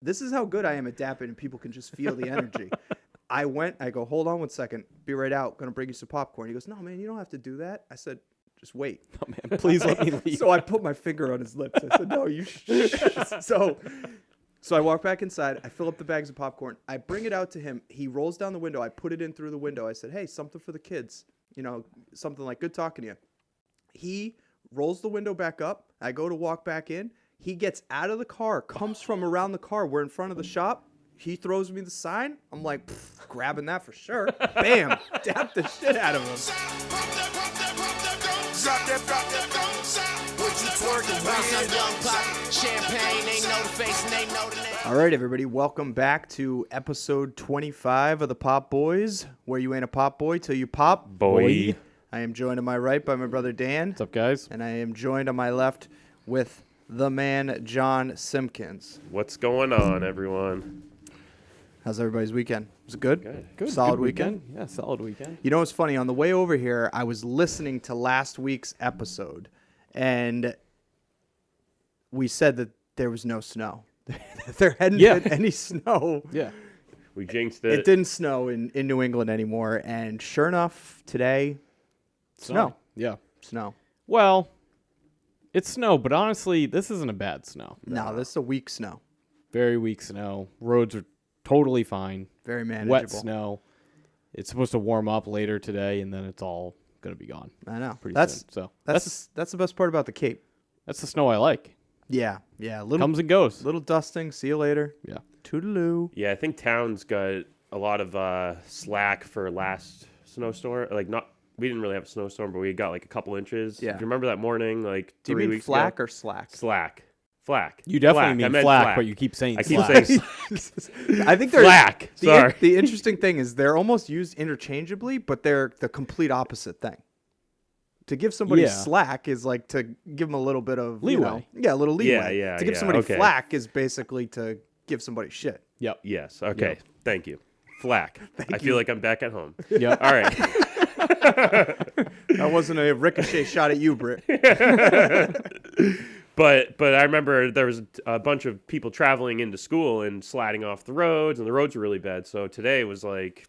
This is how good I am at dapping, and people can just feel the energy. I go, hold on 1 second. Be right out. Going to bring you some popcorn. He goes, no, man, you don't have to do that. I said, just wait. Oh, man, please let me leave. So I put my finger on his lips. I said, no, you So I walk back inside. I fill up the bags of popcorn. I bring it out to him. He rolls down the window. I put it in through the window. I said, hey, something for the kids. You know, something like, good talking to you. He rolls the window back up. I go to walk back in. He gets out of the car, comes from around the car. We're in front of the shop. He throws me the sign. I'm like, grabbing that for sure. Bam. Dap the shit out of him. All right, everybody. Welcome back to episode 25 of the Popboyz, where you ain't a pop boy till you pop. Boy. I am joined on my right by my brother Dan. What's up, guys? And I am joined on my left with the man, John Simpkins. What's going on, everyone? How's everybody's weekend? Was it good? Good. Solid Good weekend? Yeah, solid weekend. You know what's funny? On the way over here, I was listening to last week's episode, and we said that there was no snow. There hadn't been any snow. Yeah. We jinxed it. It didn't snow in New England anymore, and sure enough, today, snow. Yeah. Snow. Well, it's snow, but honestly, this isn't a bad snow. No, this is a weak snow. Very weak snow. Roads are totally fine. Very manageable. Wet snow. It's supposed to warm up later today, and then it's all going to be gone. I know. Pretty That's soon. So that's the best part about the Cape. that's the snow I like. Yeah. Little Comes and goes. little dusting. See you later. Yeah. Toodaloo. Yeah, I think town's got a lot of slack for last snowstorm. We didn't really have a snowstorm, but we got like a couple inches. Yeah. Do you remember that morning, like Do you 3 mean weeks flack ago? or slack? Flack. You definitely I mean meant flack, but you keep saying I keep slack. saying I think they're flack. Sorry. The interesting thing is they're almost used interchangeably, but they're the complete opposite thing. To give somebody slack is like to give them a little bit of Leeway. A little leeway. Yeah, To give somebody okay. flack is basically to give somebody shit. Yep. Yes. Okay. Yep. Thank you. Flack. I feel like I'm back at home. Yep. All right. That wasn't a ricochet shot at you, Britt. But I remember there was a bunch of people traveling into school and sliding off the roads, and the roads were really bad. So today was like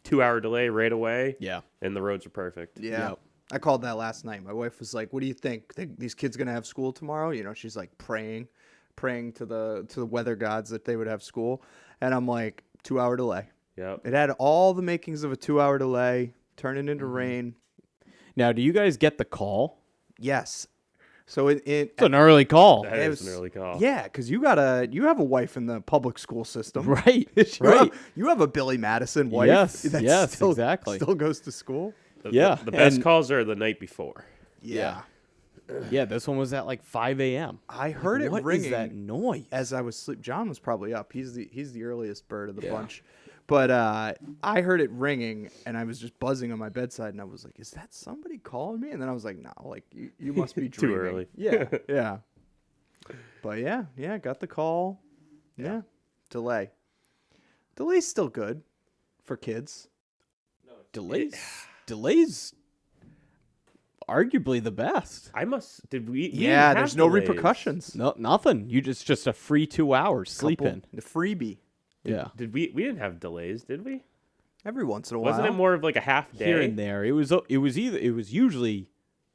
2-hour delay right away. Yeah. And the roads are perfect. Yeah. Yep. I called that last night. My wife was like, "What do you think? These kids gonna have school tomorrow?" You know, she's like praying to the weather gods that they would have school, and I'm like, 2-hour delay. Yep. It had all the makings of a 2-hour delay, turning into rain. Now, do you guys get the call? Yes. So It's an early call. That is an early call. Yeah, because you have a wife in the public school system, Right. You have a Billy Madison wife. Yes, that yes, still, exactly. Still goes to school. The best calls are the night before. Yeah. Yeah, this one was at like 5 a.m. I heard it What ringing. is that noise? As I was sleep. John was probably up. He's the earliest bird of the bunch. But I heard it ringing, and I was just buzzing on my bedside, and I was like, "Is that somebody calling me?" And then I was like, "No, like you must be dreaming." Too early. Yeah. But yeah, got the call. Yeah. Delay's still good for kids. Delays arguably the best. Did we? Yeah, there's no delays. repercussions. No, nothing. You just a free 2 hours sleeping. The freebie Yeah. Did we didn't have delays, did we? every once in a while. Wasn't it more of like a half day? Here and there. It was usually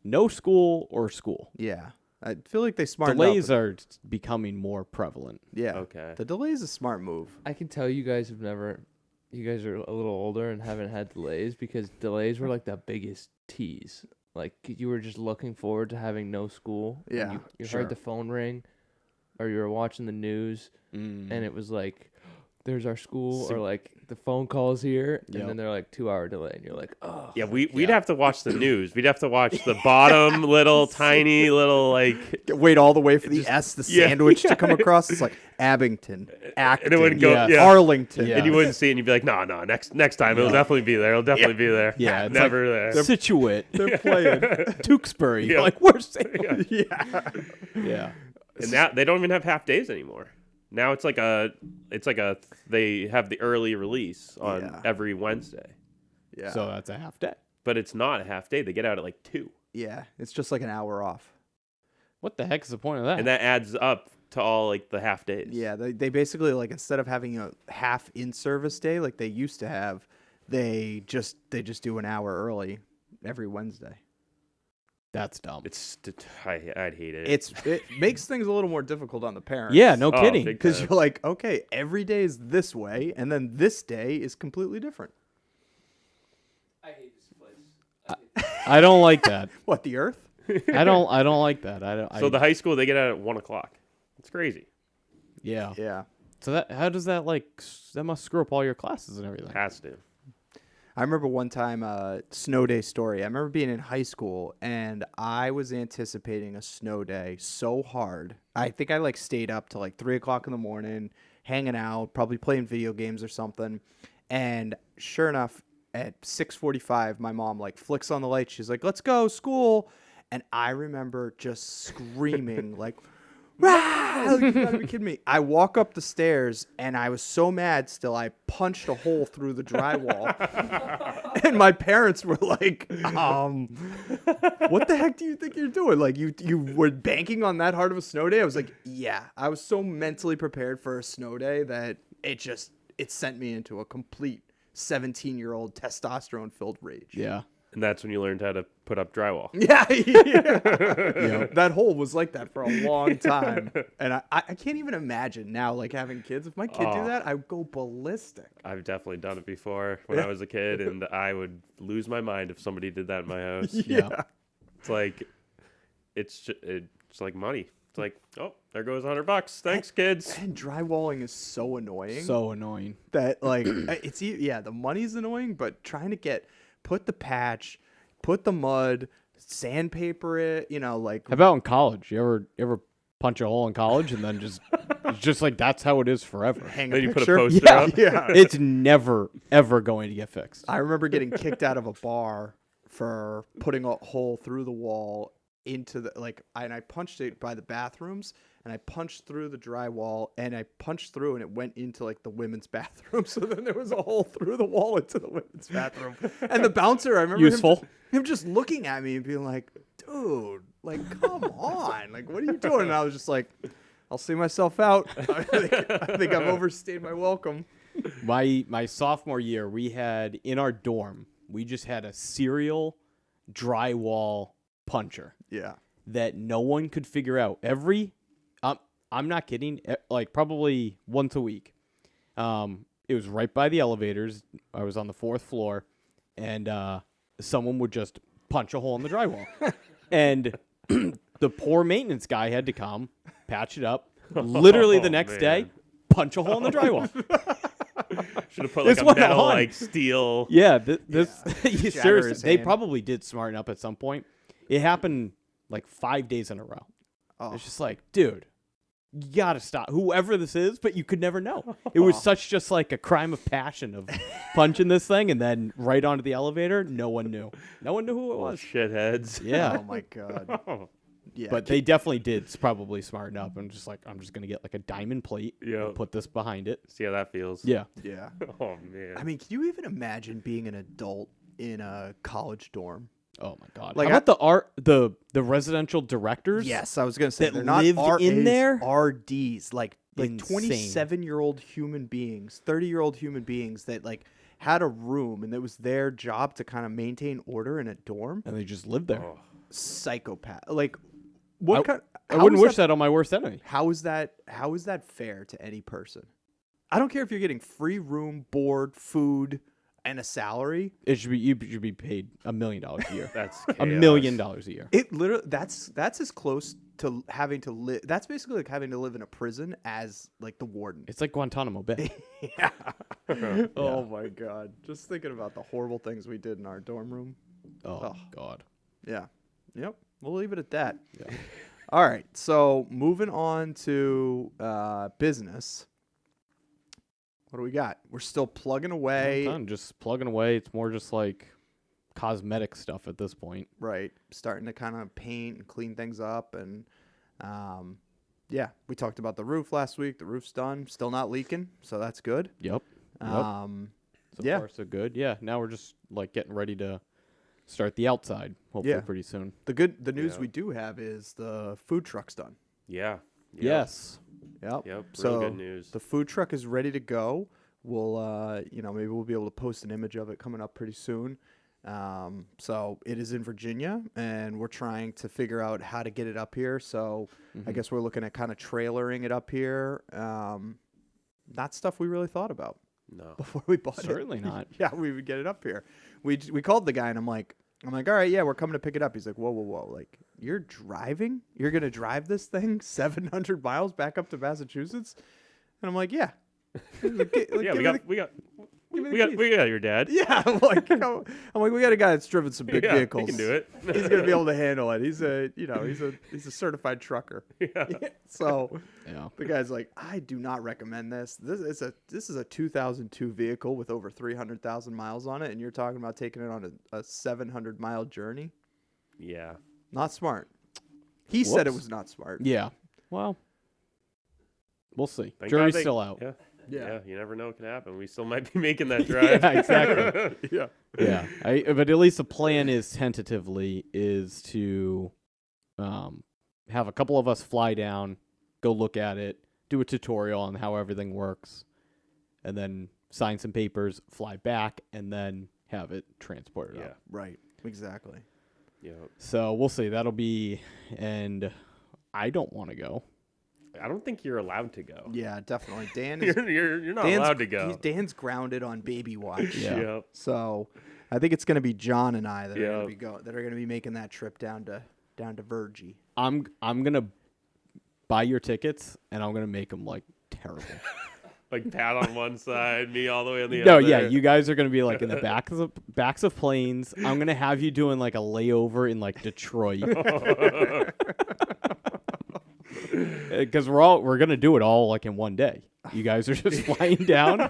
no school or school. Yeah. I feel like they smartened Delays up. are becoming more prevalent. Yeah. Okay. The delay is a smart move. I can tell you guys you guys are a little older and haven't had delays because delays were like the biggest tease. Like you were just looking forward to having no school. Yeah, And you sure. heard the phone ring or you were watching the news and it was like, there's our school or like the phone call's here and then they're like 2-hour delay and you're like, oh. Yeah, we'd have to watch the news. We'd have to watch the bottom little tiny little like Wait all the way for the sandwich to come across. It's like Abington, Acton, and it wouldn't go Arlington. Yeah. and you wouldn't see it and you'd be like, no, next time it'll definitely be there. It'll definitely be there. Yeah, it's never there. Situate, They're playing. Tewksbury. Yeah. Like where's Salem? Yeah. And now they don't even have half days anymore. Now it's like they have the early release on every Wednesday. Yeah. So that's a half day. But it's not a half day. They get out at like 2. Yeah. It's just like an hour off. What the heck is the point of that? And that adds up to all like the half days. Yeah, they basically, like, instead of having a half in-service day like they used to have, they just do an hour early every Wednesday. That's dumb. I'd hate it. It makes things a little more difficult on the parents. Yeah, no Oh, kidding. big Because time. you're like, okay, every day is this way, and then this day is completely different. I hate this place. I don't like that. What, the Earth? I don't like that. So the high school, they get out at 1 o'clock. It's crazy. yeah. Yeah. So how does that that must screw up all your classes and everything. Has to. I remember one time, snow day story. I remember being in high school, and I was anticipating a snow day so hard. I think I stayed up till 3 o'clock in the morning, hanging out, probably playing video games or something. And sure enough, at 6:45, my mom flicks on the light. She's like, "Let's go, school." And I remember just screaming "Rah!" You gotta be kidding me. I walk up the stairs, and I was so mad still, I punched a hole through the drywall. And my parents were like, what the heck do you think you're doing? You were banking on that hard of a snow day? I was like, yeah. I was so mentally prepared for a snow day that it sent me into a complete 17-year-old testosterone-filled rage. Yeah. And that's when you learned how to put up drywall. Yeah. That hole was like that for a long time. And I can't even imagine now, having kids. If my kid do that, I would go ballistic. I've definitely done it before when I was a kid, and I would lose my mind if somebody did that in my house. Yeah. It's like, it's like money. It's like, oh, there goes $100. Thanks, kids. And drywalling is so annoying. So annoying. That the money's annoying, but trying to put the patch, put the mud, sandpaper it, How about in college? You ever punch a hole in college and then it's just that's how it is forever. hang Then a you put a picture. poster yeah, up. Yeah. It's never ever going to get fixed. I remember getting kicked out of a bar for putting a hole through the wall into the and I punched it by the bathrooms, and I punched through the drywall, and I punched through, and it went into the women's bathroom. So then there was a hole through the wall into the women's bathroom. And the bouncer, I remember Useful. him just looking at me and being like, dude, come on, what are you doing? And I was just like, I'll see myself out. I think I've overstayed my welcome. My sophomore year, we had in our dorm, we just had a serial drywall puncher Yeah. that no one could figure out. I'm not kidding, probably once a week. It was right by the elevators. I was on the 4th floor, and someone would just punch a hole in the drywall. And the poor maintenance guy had to come, patch it up. Literally the next day, punch a hole in the drywall. Should have put This a went metal on. steel. Yeah, Shatter seriously, his they hand. probably did smarten up at some point. It happened 5 days in a row. Oh. It's just dude, you gotta stop. Whoever this is, but you could never know. It was such just a crime of passion of punching this thing and then right onto the elevator. No one knew. No one knew who it was. Shitheads. Yeah. Oh my God. Yeah. But they definitely did probably smarten up and just I'm just gonna get a diamond plate. Yeah. And put this behind it. See how that feels. Yeah. Yeah. Oh man. I mean, can you even imagine being an adult in a college dorm? Oh my God. Like, How about the residential directors? Yes, I was gonna say that they're not lived RAs, in there? RDs, like Insane. 27-year-old human beings, 30-year-old human beings that had a room, and it was their job to kind of maintain order in a dorm. And they just lived there. Oh. Psychopath. What kind? I how wouldn't is wish that on my worst enemy. How is that? How is that fair to any person? I don't care if you're getting free room, board, food, and a salary. You should be paid $1 million a year. That's $1 chaos. million a year. It literally that's as close to having to live. That's basically having to live in a prison as the warden. It's like Guantanamo Bay. Yeah. Oh my God! Just thinking about the horrible things we did in our dorm room. Oh God. Yeah. Yep. We'll leave it at that. Yeah. All right. So moving on to business. What do we got? We're still plugging away. I'm just plugging away. It's more just cosmetic stuff at this point. Right. Starting to kind of paint and clean things up. And yeah, we talked about the roof last week. The roof's done. Still not leaking. So that's good. Yep. So So far so good. Yeah. Now we're just getting ready to start the outside. Hopefully Yeah. pretty soon. the news Yeah. we do have is the food truck's done. Yeah. Yeah. Yes. Yep. Real So good news. the food truck is ready to go. We'll, maybe we'll be able to post an image of it coming up pretty soon. So it is in Virginia, and we're trying to figure out how to get it up here. So I guess we're looking at kind of trailering it up here. Not stuff we really thought about No. before we bought it. Certainly not. Yeah, we would get it up here. We called the guy, and I'm like, all right, yeah, we're coming to pick it up. He's like, whoa, like, you're driving? You're gonna drive this thing 700 miles back up to Massachusetts? And I'm like, yeah. Yeah, we got your dad. Yeah, I'm like, we got a guy that's driven some big Yeah, vehicles. he can do it. He's gonna be able to handle it. He's a certified trucker. Yeah. So Yeah. the guy's like, I do not recommend this. This is a 2002 vehicle with over 300,000 miles on it, and you're talking about taking it on a 700-mile journey. Yeah. Not smart. He said it Whoops. was not smart. Yeah. Well, we'll see. Thank Jury's God still out. Yeah. Yeah. Yeah. You never know what can happen. We still might be making that drive. Yeah, exactly. Yeah. Yeah. But at least the plan is tentatively is to have a couple of us fly down, go look at it, do a tutorial on how everything works, and then sign some papers, fly back, and then have it transported Yeah. up. Right. Exactly. Yeah. So we'll see. That'll be, and I don't want to go. I don't think you're allowed to go. Yeah, definitely. Dan is You're not Dan's, allowed to go. Dan's grounded on baby watch. Yeah. Yep. So I think it's going to be John and I that are Yeah. going to be making that trip down to Virgie. I'm gonna buy your tickets, and I'm gonna make them like terrible. Like Pat on one side, me all the way on the No, other. yeah, you guys are gonna be like in the backs of planes. I'm gonna have you doing like a layover in like Detroit, because we're gonna do it all like in one day. You guys are just flying down,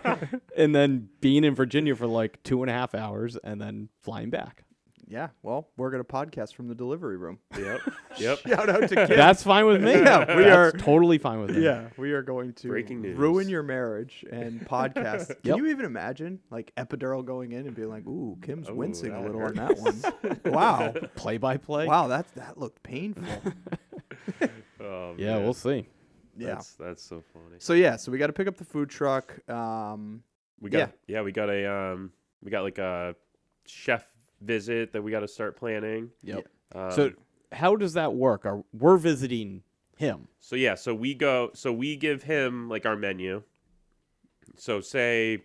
and then being in Virginia for like 2.5 hours, and then flying back. Yeah, well, we're going to podcast from the delivery room. Yep. Yep. Shout out to Kim. That's fine with me. Yeah, we That's are- totally fine with me. Yeah, we are going to Breaking news. ruin your marriage and podcast. Can Yep. you even imagine like epidural going in and being like, "Ooh, Kim's Ooh, wincing a that little on that one." Wow, Play by play. wow, that looked painful. Oh, Yeah, man. we'll see. Yeah. That's so funny. So we got to pick up the food truck. We got like a chef visit that we got to start planning. Yep. Um, So how does that work? We're visiting him. So we give him like our menu. So say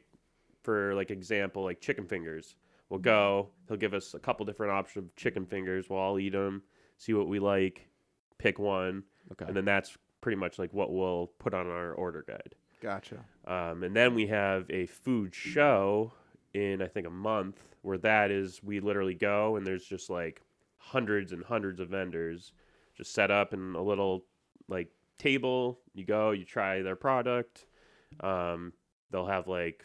for like example, like chicken fingers, we'll go, he'll give us a couple different options of chicken fingers. We'll all eat them, see what we like, pick one. Okay. And then that's pretty much like what we'll put on our order guide. Gotcha. And then we have a food show in, I think, a month, where that is, we literally go and there's just like hundreds and hundreds of vendors just set up in a little like table. You go, you try their product. They'll have like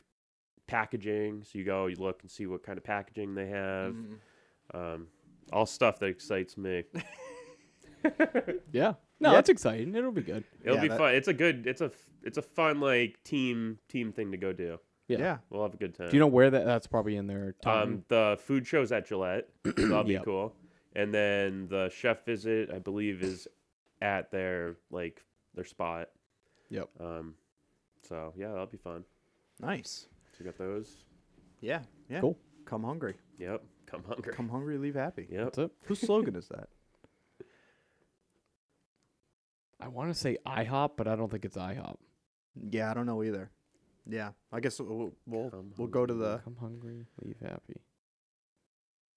packaging. So you go, you look and see what kind of packaging they have. All stuff that excites me. Yeah. No, Yeah. that's exciting. It'll be good. It'll Yeah, be that- fun. It's a fun like team thing to go do. Yeah. We'll have a good time. Do you know where that's probably in their time? The food show's at Gillette. So that'll be Yep. cool. And then the chef visit, I believe, is at their spot. Yep. So yeah, that'll be fun. Nice. So you got those. Yeah. Yeah. Cool. Come hungry. Yep. Come hungry. Come hungry, leave happy. Yep. That's it. Whose slogan is that? I want to say IHOP, but I don't think it's IHOP. Yeah, I don't know either. Yeah, I guess we'll Come go to the. Come hungry, leave happy.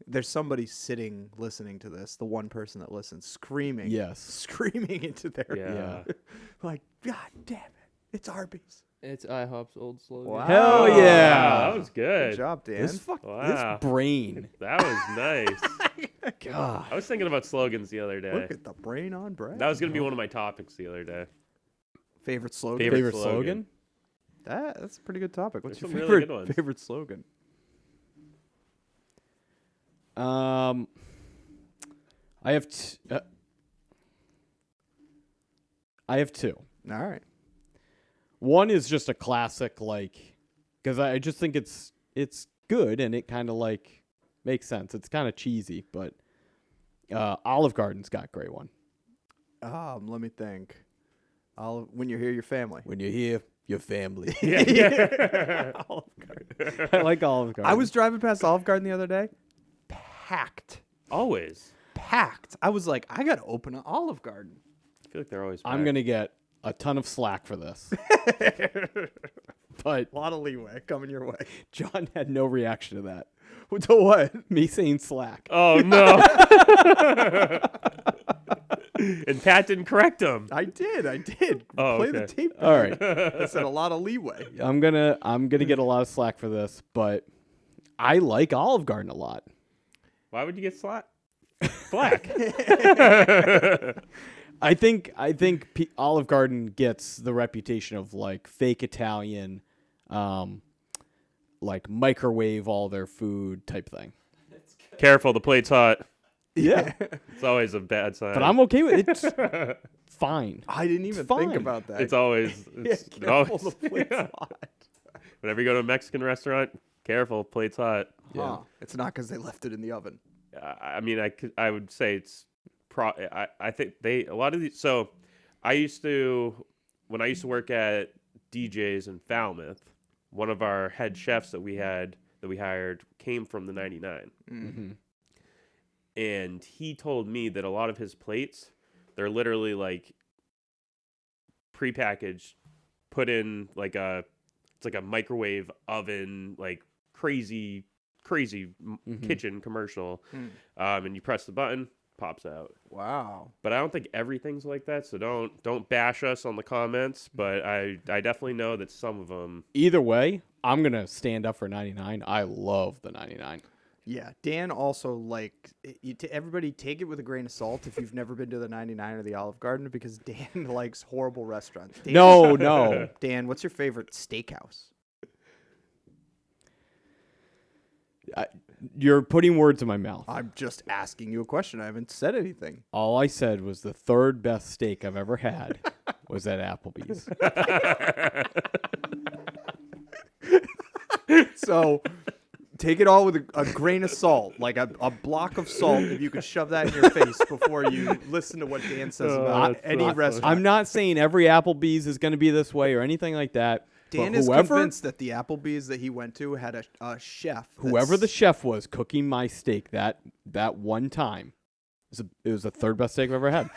There's somebody sitting listening to this. The one person that listens, screaming. Yes. Screaming into their Yeah. like, God damn it, it's Arby's. It's IHOP's old slogan. Wow. Hell Oh, yeah. wow, that was Good good. job, Dan. This Wow. this brain. That was nice. God. I was thinking about slogans the other day. Look at the brain on bread. That was gonna be one of my topics the other day. favorite slogan. Favorite Favorite slogan? slogan? That's a pretty good topic. What's There's your some really favorite good ones. favorite slogan? I have two. All right. One is just a classic, like, because I just think it's good and it kind of like makes sense. It's kind of cheesy, but Olive Garden's got a great one. Let me think. When you're here, your family. When you're here, your family. Yeah. Olive Garden. I like Olive Garden. I was driving past Olive Garden the other day. Packed. Always. Packed. I was like, I got to open an Olive Garden. I feel like they're always. I'm packed. gonna get a ton of slack for this. But A lot of leeway coming your way. John had no reaction to that. To what? Me saying slack. Oh no. And Pat didn't correct him. I did. Oh, Play okay. the tape. All right. I said a lot of leeway. I'm gonna get a lot of slack for this, but I like Olive Garden a lot. Why would you get slack? Black. I think Olive Garden gets the reputation of like fake Italian, like microwave all their food type thing. Careful, the plate's hot. Yeah, It's always a bad sign. but I'm okay with it. It's fine. I didn't even fine. think about that. It's always. It's careful, always the plate's hot. Whenever you go to a Mexican restaurant, careful, plate's hot. Huh. It's not because they left it in the oven. I mean, I would say it's I think a lot of these. So, when I used to work at DJ's in Falmouth, one of our head chefs that we hired came from the 99, Mm-hmm. and he told me that a lot of his plates, they're literally like prepackaged, put in like it's like a microwave oven, like crazy kitchen commercial, and you press the button, pops out. Wow. But I don't think everything's like that, so don't bash us on the comments. But I definitely know that some of them. Either way, I'm gonna stand up for 99. I love the 99. Yeah, Dan also everybody take it with a grain of salt if you've never been to the 99 or the Olive Garden because Dan likes horrible restaurants. Dan, No. Dan, what's your favorite steakhouse? You're putting words in my mouth. I'm just asking you a question. I haven't said anything. All I said was the third best steak I've ever had was at Applebee's. So take it all with a grain of salt, like a block of salt, if you could shove that in your face before you listen to what Dan says about that's any awesome. restaurant. I'm not saying every Applebee's is going to be this way or anything like that. Dan but is whoever, convinced that the Applebee's that he went to had a chef. whoever the chef was cooking my steak that one time, it was the third best steak I've ever had.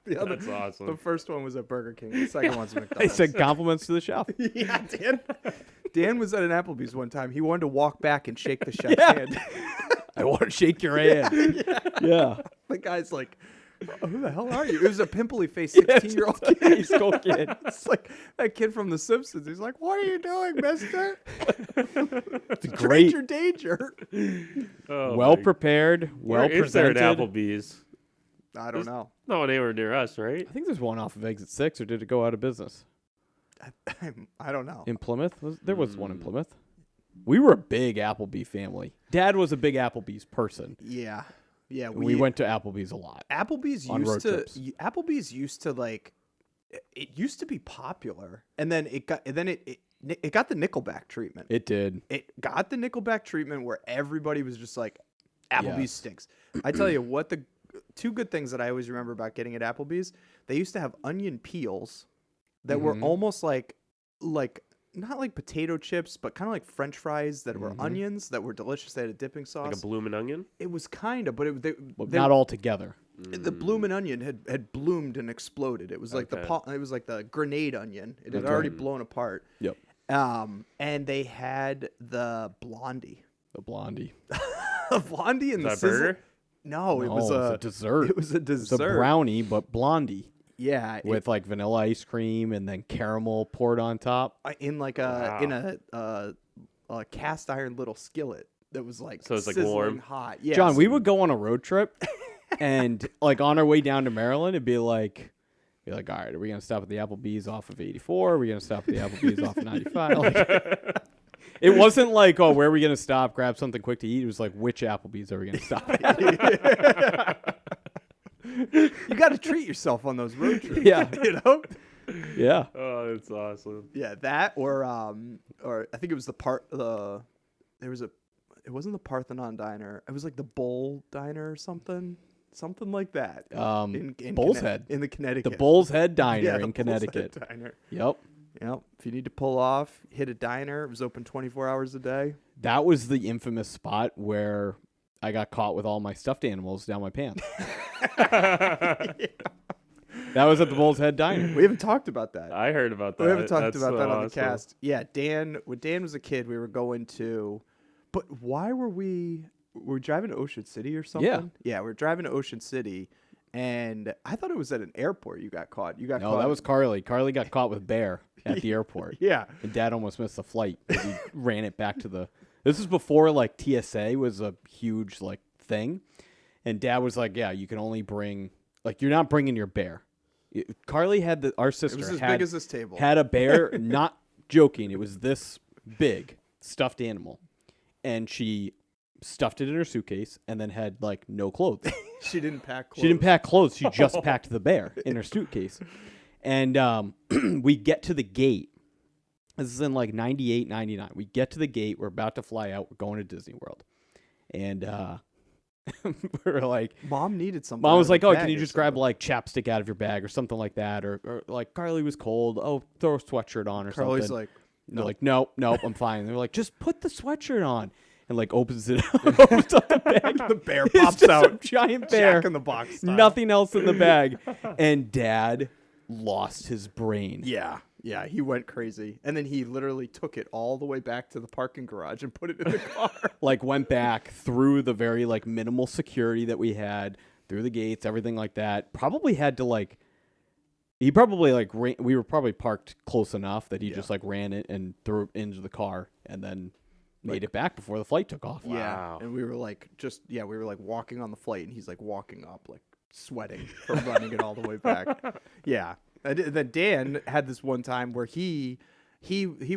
That's awesome. The first one was at Burger King. The second one's at I McDonald's. said compliments to the chef. Yeah, Dan was at an Applebee's one time. He wanted to walk back and shake the chef's Yeah. hand. I want to shake your hand. Yeah. The guy's like, who the hell are you? It was a pimply faced 16-year-old kid. High school kid. It's like that kid from The Simpsons. He's like, what are you doing, mister? It's Great. great. Your danger. Oh, Well my- prepared. Well Where is there presented. at Applebee's? I don't know. No, anywhere near us, right? I think there's one off of Exit 6, or did it go out of business? I don't know. In Plymouth? There was one in Plymouth. We were a big Applebee family. Dad was a big Applebee's person. Yeah. Yeah. We went to Applebee's a lot. Applebee's on road used to trips. Applebee's used to like it used to be popular and then it got the Nickelback treatment. It did. It got the Nickelback treatment where everybody was just like Applebee's Yes. stinks. I tell you what, the two good things that I always remember about getting at Applebee's, they used to have onion peels that were almost like not like potato chips, but kind of like French fries that were onions that were delicious. They had a dipping sauce. Like a bloomin' onion? It was kind of, but Well, not all together. the bloomin' onion had bloomed and exploded. It was like Okay. it was like the grenade onion. It had already blown apart. Yep. And they had the blondie. The blondie. The blondie and Is the that a sizzle. burger? No, it No, was it's a dessert. It was a It's dessert. a brownie, but blondie. Yeah, With like vanilla ice cream and then caramel poured on top. in like a cast iron little skillet that was like So it's, like, sizzling warm? hot. Yeah, John, we would go on a road trip and like on our way down to Maryland, it'd be like, all right, are we going to stop at the Applebee's off of 84? Are we going to stop at the Applebee's off of 95? Like, it wasn't like, oh, where are we going to stop, grab something quick to eat? It was like, which Applebee's are we going to stop at? You got to treat yourself on those road trips. Yeah. You know. Yeah. Oh, that's awesome. Yeah, that or I think it was it wasn't the Parthenon Diner. It was like the Bowl Diner or something. something like that. In Bull's Head. in the Connecticut. The Bull's Head Diner Yeah, the in Bull's Head Connecticut. Diner. Yep. Yep. If you need to pull off, hit a diner. It was open 24 hours a day. That was the infamous spot where I got caught with all my stuffed animals down my pants. That was at the Bull's Head Diner. We haven't talked about that. I heard about that. We haven't talked That's about so that on the awesome. cast. Yeah, when Dan was a kid, we were going to. But why were we? Were we driving to Ocean City or something? Yeah, we were driving to Ocean City, and I thought it was at an airport. You got caught. You got No, caught. that was Carly. Carly got caught with bear at the airport. Yeah. And Dad almost missed the flight. 'Cause he ran it back to the. This is before like TSA was a huge like thing, and Dad was like, "Yeah, you can only bring like you're not bringing your bear." Carly had our sister It was as had, big as this table. had a bear. Not joking. It was this big stuffed animal, and she stuffed it in her suitcase and then had like no clothes. She didn't pack clothes. She didn't pack clothes. She just packed the bear in her suitcase. And we get to the gate. This is in like 98, 99. We get to the gate. We're about to fly out. We're going to Disney World. And we're like, Mom needed something. Mom out was of the like, oh, bag can you or just grab something." like chapstick out of your bag or something like that? Or like Carly was cold. Oh, throw a sweatshirt on or Carly's something. like, They're like, nope, I'm fine. They're like, just put the sweatshirt on. And like opens it up, opens up the bag. the bear It's pops just a out. giant bear. Jack in the Box style. Nothing else in the bag. And Dad lost his brain. Yeah, he went crazy, and then he literally took it all the way back to the parking garage and put it in the car. Like went back through the very like minimal security that we had, through the gates, everything like that. Probably had to like, he probably like, we were probably parked close enough that he just like ran it and threw it into the car and then made it back before the flight took off. Wow. Yeah, and we were like, we were like walking on the flight, and he's like walking up, like sweating from running it all the way back. Yeah, and then Dan had this one time where he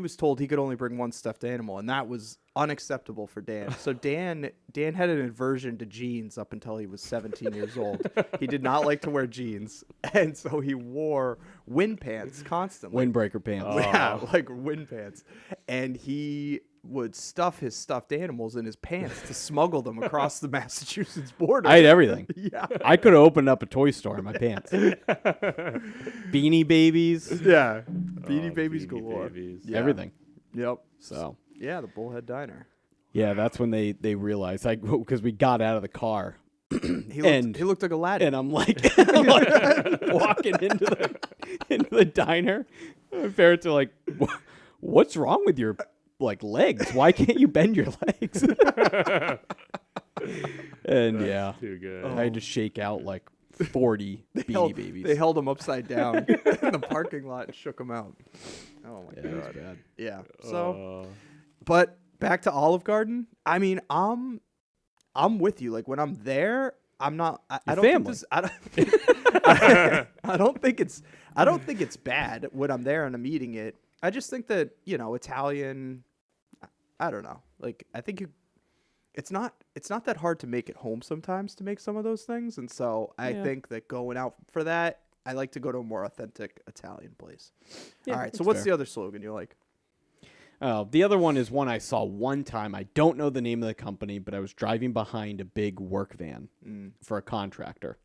was told he could only bring one stuffed animal, and that was unacceptable for Dan. So Dan had an aversion to jeans up until he was 17 years old. He did not like to wear jeans, and so he wore wind pants constantly. Windbreaker pants. Yeah, like wind pants. And he would stuff his stuffed animals in his pants to smuggle them across the Massachusetts border. I had everything. Yeah. I could have opened up a toy store in my pants. Beanie Babies, Yeah. Beanie Babies Beanie galore. Babies. Yeah. everything. Yep. So Yeah, the Bullhead Diner. yeah, that's when they realized, like, because we got out of the car He And- looked like Aladdin. and I'm like, walking into the diner. My parents are like, "What's wrong with your like legs? Why can't you bend your legs?" And yeah, Too good. I had to shake out like 40 Beanie Babies. They held him upside down in the parking lot and shook him out. Oh my yeah, it was god. bad. Yeah. So, Uh, but back to Olive Garden. I mean, I'm with you. Like when I'm there, I'm not. I Your don't family. think this. I don't think it's. I don't think it's bad when I'm there and I'm eating it. I just think that Italian. I don't know. Like I think it's not that hard to make at home sometimes to make some of those things, and so I Yeah. think that going out for that, I like to go to a more authentic Italian place. Yeah, All right. So that's what's fair. the other slogan you like? The other one is one I saw one time. I don't know the name of the company, but I was driving behind a big work van for a contractor.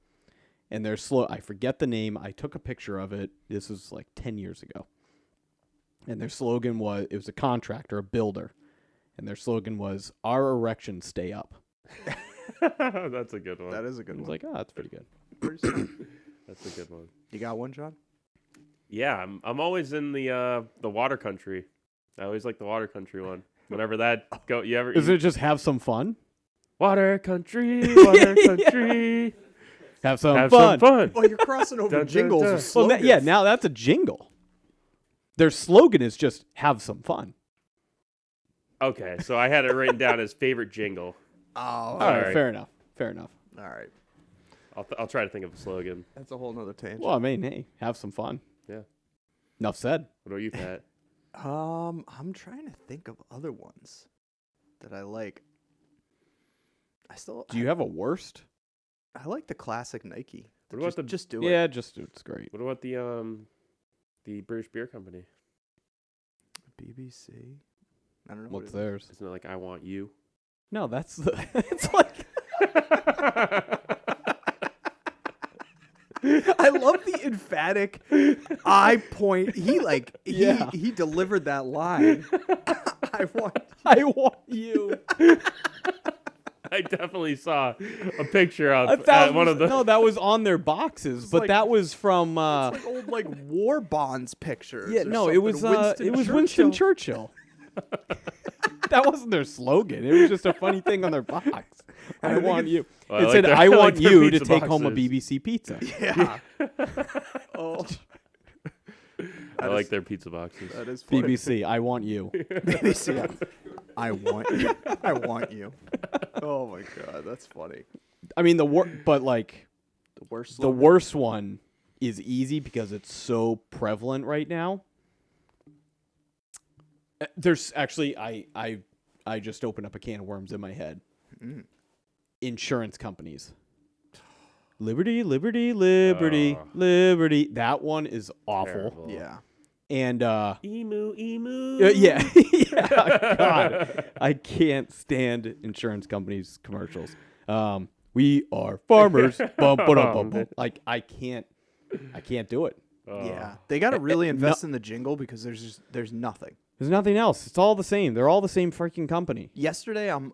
And their I forget the name. I took a picture of it. This was like 10 years ago. And their slogan was, it was a contractor, a builder. And their slogan was, "Our erections stay up." that's a good one. That is a I good was one. like, oh, that's pretty good. Pretty smart. That's a good one. You got one, John? Yeah, I'm always in the water country. I always like the water country one. Whenever that go, you ever Is it just have some fun? water country, water country, Have some have fun. some fun. Well, you're crossing over Dun, dun, jingles dun. with Well, slogans. yeah, now that's a jingle. Their slogan is just have some fun. Okay, so I had it written down as favorite jingle. Oh, All right, Sorry. fair enough. Fair enough. all right. I'll try to think of a slogan. That's a whole nother tangent. Well, I mean, hey, have some fun. Yeah. Enough said. What about you, Pat? I'm trying to think of other ones that I like. Do you have a worst? I like the classic Nike. What about Just do it. Yeah, just it's great. What about the British Beer Company? BBC. I don't know. What's what it theirs? Isn't it like I want you? No, that's the. It's like emphatic eye point. He Yeah. he delivered that line. I want you. I definitely saw a picture of That one was- of the. No, that was on their boxes, but like- that was from. It's like old war bonds pictures. Yeah, or no, something. it was Winston Churchill. That wasn't their slogan. It was just a funny thing on their box. I want you. Well, I It like said, their- "I I like want their you to pizza take home a boxes. BBC pizza." Yeah. Oh, I like their pizza boxes. that is funny. BBC, I want you. BBC. I want you. I want you. Oh my god, that's funny. I mean, but like The worst. the worst one is easy because it's so prevalent right now. There's actually, I just opened up a can of worms in my head. Insurance companies. Liberty, liberty, liberty, Oh. liberty. That one is awful. Terrible. Yeah. And Emu. yeah, yeah, God, I can't stand insurance companies commercials. We are farmers. Bum, ba-dum, bum, bum. Like I can't do it. Yeah. They got to really invest in the jingle because there's nothing. There's nothing else. It's all the same. They're all the same freaking company. Yesterday I'm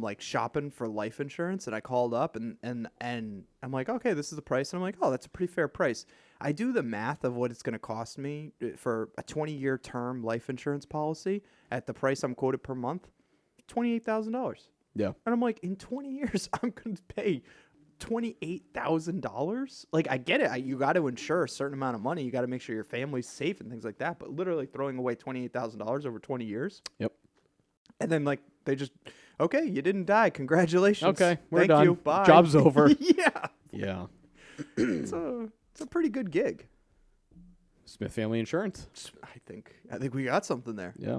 like shopping for life insurance and I called up and I'm like, okay, this is the price. And I'm like, oh, that's a pretty fair price. I do the math of what it's going to cost me for a 20-year term life insurance policy at the price I'm quoted per month, $28,000. Yeah. And I'm like, in 20 years, I'm going to pay $28,000. Like, I get it. You got to insure a certain amount of money. You got to make sure your family's safe and things like that. But literally throwing away $28,000 over 20 years. Yep. And then, like, they just, okay, you didn't die. Congratulations. Okay, we're Thank done. you. Bye. Job's over. Yeah. Yeah. It's a pretty good gig. Smith Family Insurance. I think we got something there. Yeah.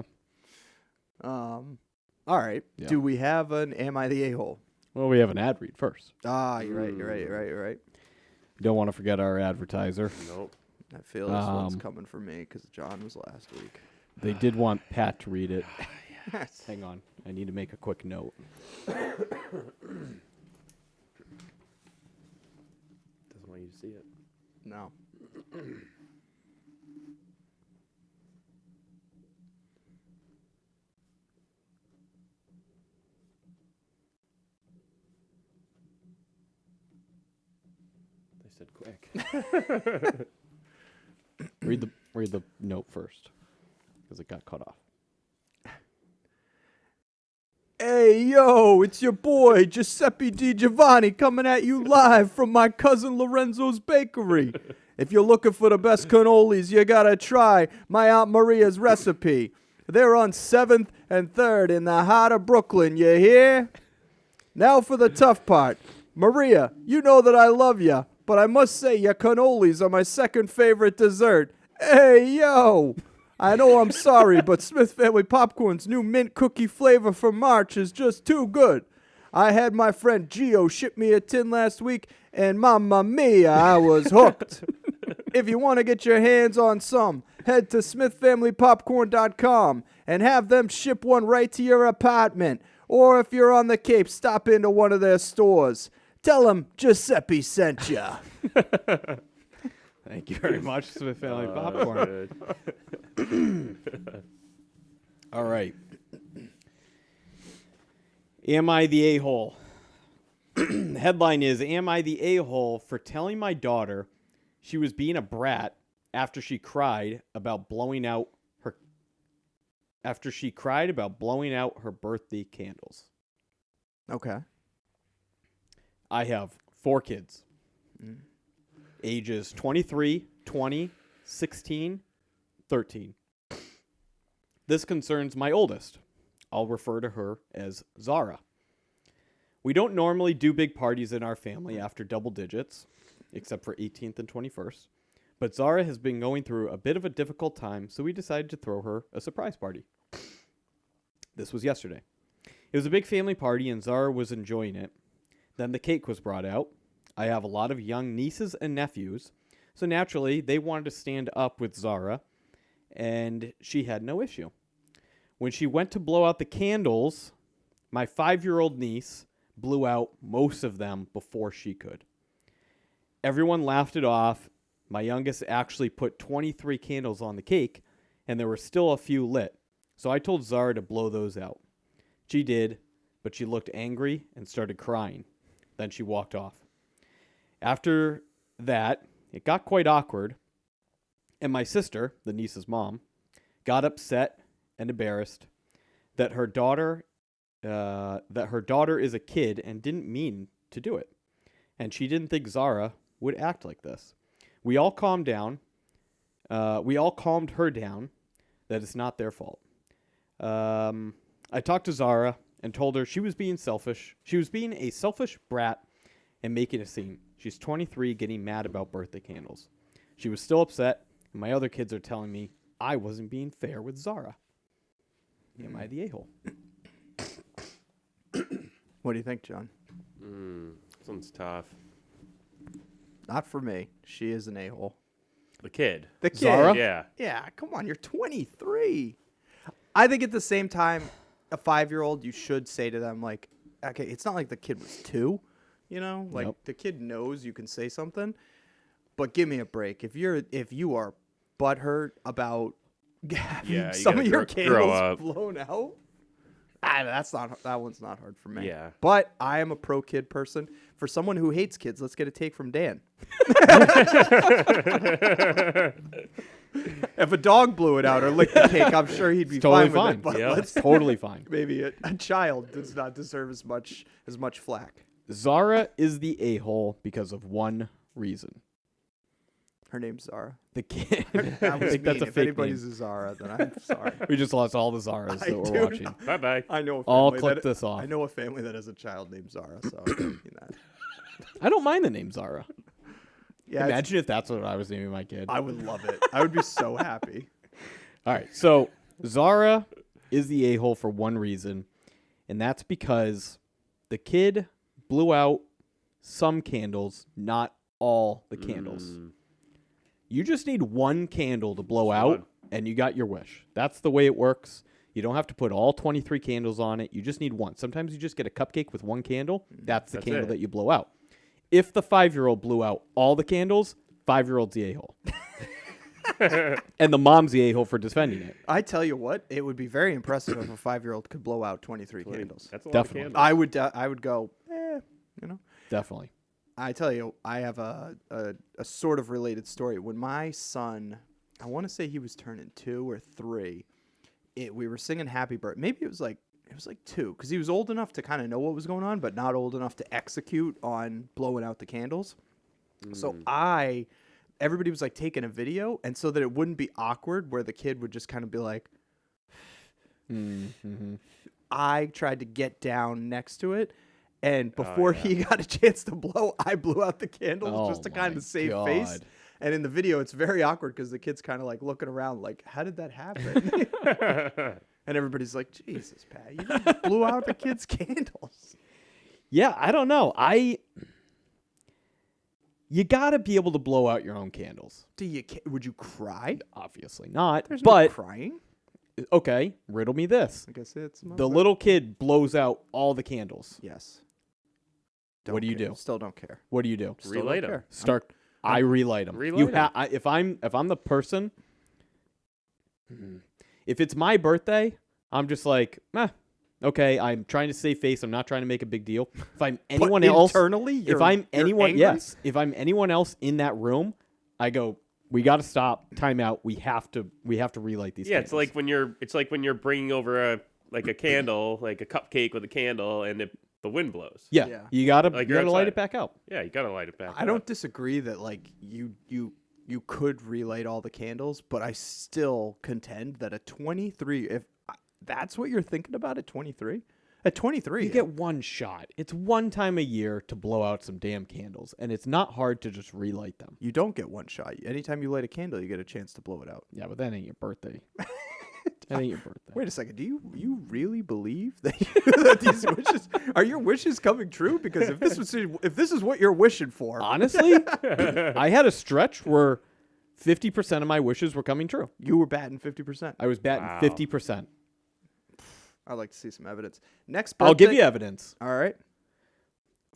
All right. Yeah. Do we have an Am I the A-hole? Well, we have an ad read first. Ah, you're right. You don't want to forget our advertiser. Nope. I feel this one's Um, coming for me because John was last week. They did want Pat to read it. Yes. Hang on. I need to make a quick note. Doesn't want you to see it. No. They said quick. Read the note first because it got cut off. Hey, yo, it's your boy, Giuseppe Di Giovanni, coming at you live from my cousin Lorenzo's Bakery. If you're looking for the best cannolis, you gotta try my Aunt Maria's recipe. They're on 7th and 3rd in the heart of Brooklyn, you hear? Now for the tough part. Maria, you know that I love ya, but I must say your cannolis are my second favorite dessert. Hey, yo! I know I'm sorry, but Smith Family Popcorn's new mint cookie flavor for March is just too good. I had my friend Gio ship me a tin last week, and mamma mia, I was hooked. If you want to get your hands on some, head to smithfamilypopcorn.com and have them ship one right to your apartment. Or if you're on the Cape, stop into one of their stores. Tell them Giuseppe sent ya. Thank you very much, Smith Family Popcorn. All right. Am I the a-hole? The headline is, Am I the a-hole for telling my daughter she was being a brat after she cried about blowing out her birthday candles? Okay. I have 4 kids. Ages 23, 20, 16, 13. This concerns my oldest. I'll refer to her as Zara. We don't normally do big parties in our family after double digits, except for 18th and 21st. But Zara has been going through a bit of a difficult time, so we decided to throw her a surprise party. This was yesterday. It was a big family party, and Zara was enjoying it. Then the cake was brought out. I have a lot of young nieces and nephews, so naturally they wanted to stand up with Zara, and she had no issue. When she went to blow out the candles, my 5-year-old niece blew out most of them before she could. Everyone laughed it off, my youngest actually put 23 candles on the cake, and there were still a few lit. So I told Zara to blow those out. She did, but she looked angry and started crying. Then she walked off. After that, it got quite awkward, and my sister, the niece's mom, got upset and embarrassed that her daughter is a kid and didn't mean to do it, and she didn't think Zara would act like this. We all calmed down. We all calmed her down that it's not their fault. I talked to Zara and told her she was being selfish. She was being a selfish brat and making a scene. She's 23, getting mad about birthday candles. She was still upset, and my other kids are telling me I wasn't being fair with Zara. Am I the a-hole? What do you think, John? This one's tough. Not for me. She is an a-hole. The kid. The kid. Zara? Yeah. Yeah, come on. You're 23. I think at the same time, a 5-year-old, you should say to them, like, okay, it's not like the kid was 2, you know? Like, Nope. the kid knows you can say something, but give me a break. If you are butthurt about having Yeah, you some gotta of your grow candles up. blown out, that one's not hard for me. Yeah. But I am a pro kid person. For someone who hates kids, let's get a take from Dan. If a dog blew it out or licked the cake, I'm sure he'd be Totally fine fine. with it. But Yeah. let's Totally fine. maybe a child does not deserve as much flack. Zara is the a-hole because of one reason. Her name's Zara. The kid. That I was think mean. that's a If fake anybody's name. a Zara, then I'm sorry. We just lost all the Zaras I that we're do watching. Bye-bye. I know a I'll family clip that, this off. I know a family that has a child named Zara, so I'm making that. I don't mind the name Zara. Yeah, it's- Imagine if that's what I was naming my kid. I would love it. I would be so happy. All right, so Zara is the a-hole for one reason, and that's because the kid blew out some candles, not all the candles. You just need one candle to blow out, and you got your wish. That's the way it works. You don't have to put all 23 candles on it. You just need one. Sometimes you just get a cupcake with one candle. That's the candle it. that you blow out. If the 5-year-old blew out all the candles, 5-year-old's the a-hole. And the mom's the a-hole for defending it. I tell you what, it would be very impressive if a 5-year-old could blow out 23 candles. That's a lot Definitely. of candles. I would go, you know. Definitely. I tell you, I have a sort of related story. When my son, I want to say he was turning 2 or 3, we were singing Happy Birthday. Maybe it was like 2, because he was old enough to kind of know what was going on, but not old enough to execute on blowing out the candles. So everybody was like taking a video, and so that it wouldn't be awkward, where the kid would just kind of be like, I tried to get down next to it. And before he got a chance to blow, I blew out the candles just to kind my of save face. God. And in the video, it's very awkward because the kid's kind of like looking around like, how did that happen? And everybody's like, Jesus, Pat, you just blew out the kid's candles. Yeah, I don't know. You got to be able to blow out your own candles. Would you cry? Obviously not. There's but no crying. okay, riddle me this. I guess it's The little kid blows out all the candles. Yes. What do you care. do? Still don't care. What do you do? Still Relight don't 'em. care. Start. I relight them. Relight 'em. If I'm the person, if it's my birthday, I'm just like, okay. I'm trying to save face. I'm not trying to make a big deal. If I'm anyone But else, internally, if I'm you're anyone, angry? yes. If I'm anyone else in that room, I go. We got to stop. Time out. We have to relight these. Yeah, candles. it's like when you're bringing over a candle, like a cupcake with a candle, and the wind blows. Yeah, Yeah. you gotta Like you you're gotta light outside. it back up. Yeah, you gotta light it back. I up. don't disagree that like you could relight all the candles, but I still contend that at 23, if that's what you're thinking about at 23, at 23, You get one shot. It's one time a year to blow out some damn candles, and it's not hard to just relight them. you don't get one shot. Anytime you light a candle, you get a chance to blow it out. Yeah, but that ain't your birthday. That ain't your birthday. Wait a second. Do you really believe that, that these wishes are your wishes coming true? Because if this is what you're wishing for, Honestly, I had a stretch where 50% of my wishes were coming true. you were batting 50%. I was batting Wow. 50%. I'd like to see some evidence. Next birthday. I'll give you evidence. All right.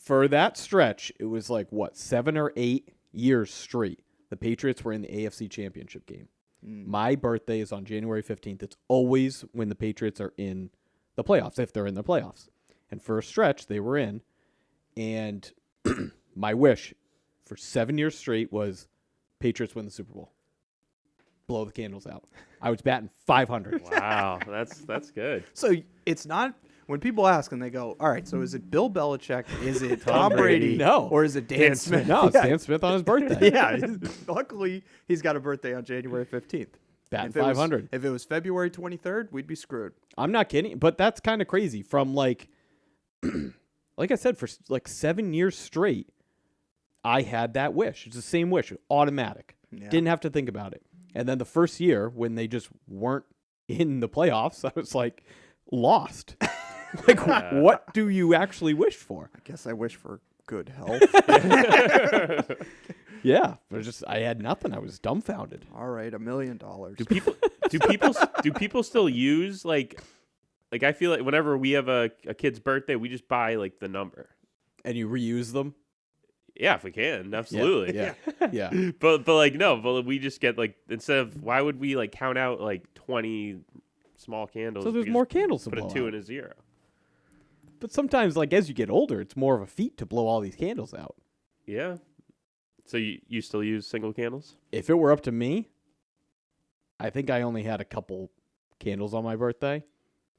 For that stretch, it was like, 7 or 8 years straight. the Patriots were in the AFC Championship game. My birthday is on January 15th. It's always when the Patriots are in the playoffs, if they're in the playoffs. And for a stretch, they were in. And my wish for 7 years straight was Patriots win the Super Bowl. Blow the candles out. I was batting 500. Wow, that's good. So it's not when people ask and they go, all right, so is it Bill Belichick? Is it Tom Tom Brady? Brady. No. Or is it Dan Smith? No, it's Dan Smith on his birthday. Yeah. Luckily, he's got a birthday on January 15th. Batting If it was- 500. If it was February 23rd, we'd be screwed. I'm not kidding, but that's kind of crazy. From like I said, for like 7 years straight, I had that wish. It's the same wish, automatic. Yeah. Didn't have to think about it. And then the first year when they just weren't in the playoffs, I was like lost. Like, what do you actually wish for? I guess I wish for good health. Yeah, but I had nothing. I was dumbfounded. All right, $1 million. Do people still use like I feel like whenever we have a kid's birthday, we just buy like the number. And you reuse them? Yeah, if we can, absolutely. Yeah. Yeah. But like no, but we just get like instead of why would we like count out like 20 small candles? So We there's just more candles to Put blow a 2 out. and a 0. But sometimes, like, as you get older, it's more of a feat to blow all these candles out. Yeah. So you still use single candles? If it were up to me, I think I only had a couple candles on my birthday,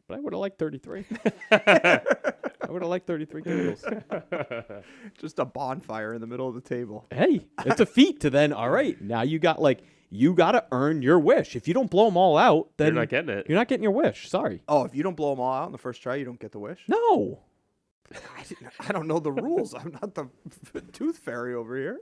but I would have liked 33. I would have liked 33 candles. Just a bonfire in the middle of the table. Hey, it's a feat to then, all right, now you got to earn your wish. If you don't blow them all out, then You're not getting it. you're not getting your wish. Sorry. Oh, if you don't blow them all out in the first try, you don't get the wish? No. I don't know the rules. I'm not the tooth fairy over here.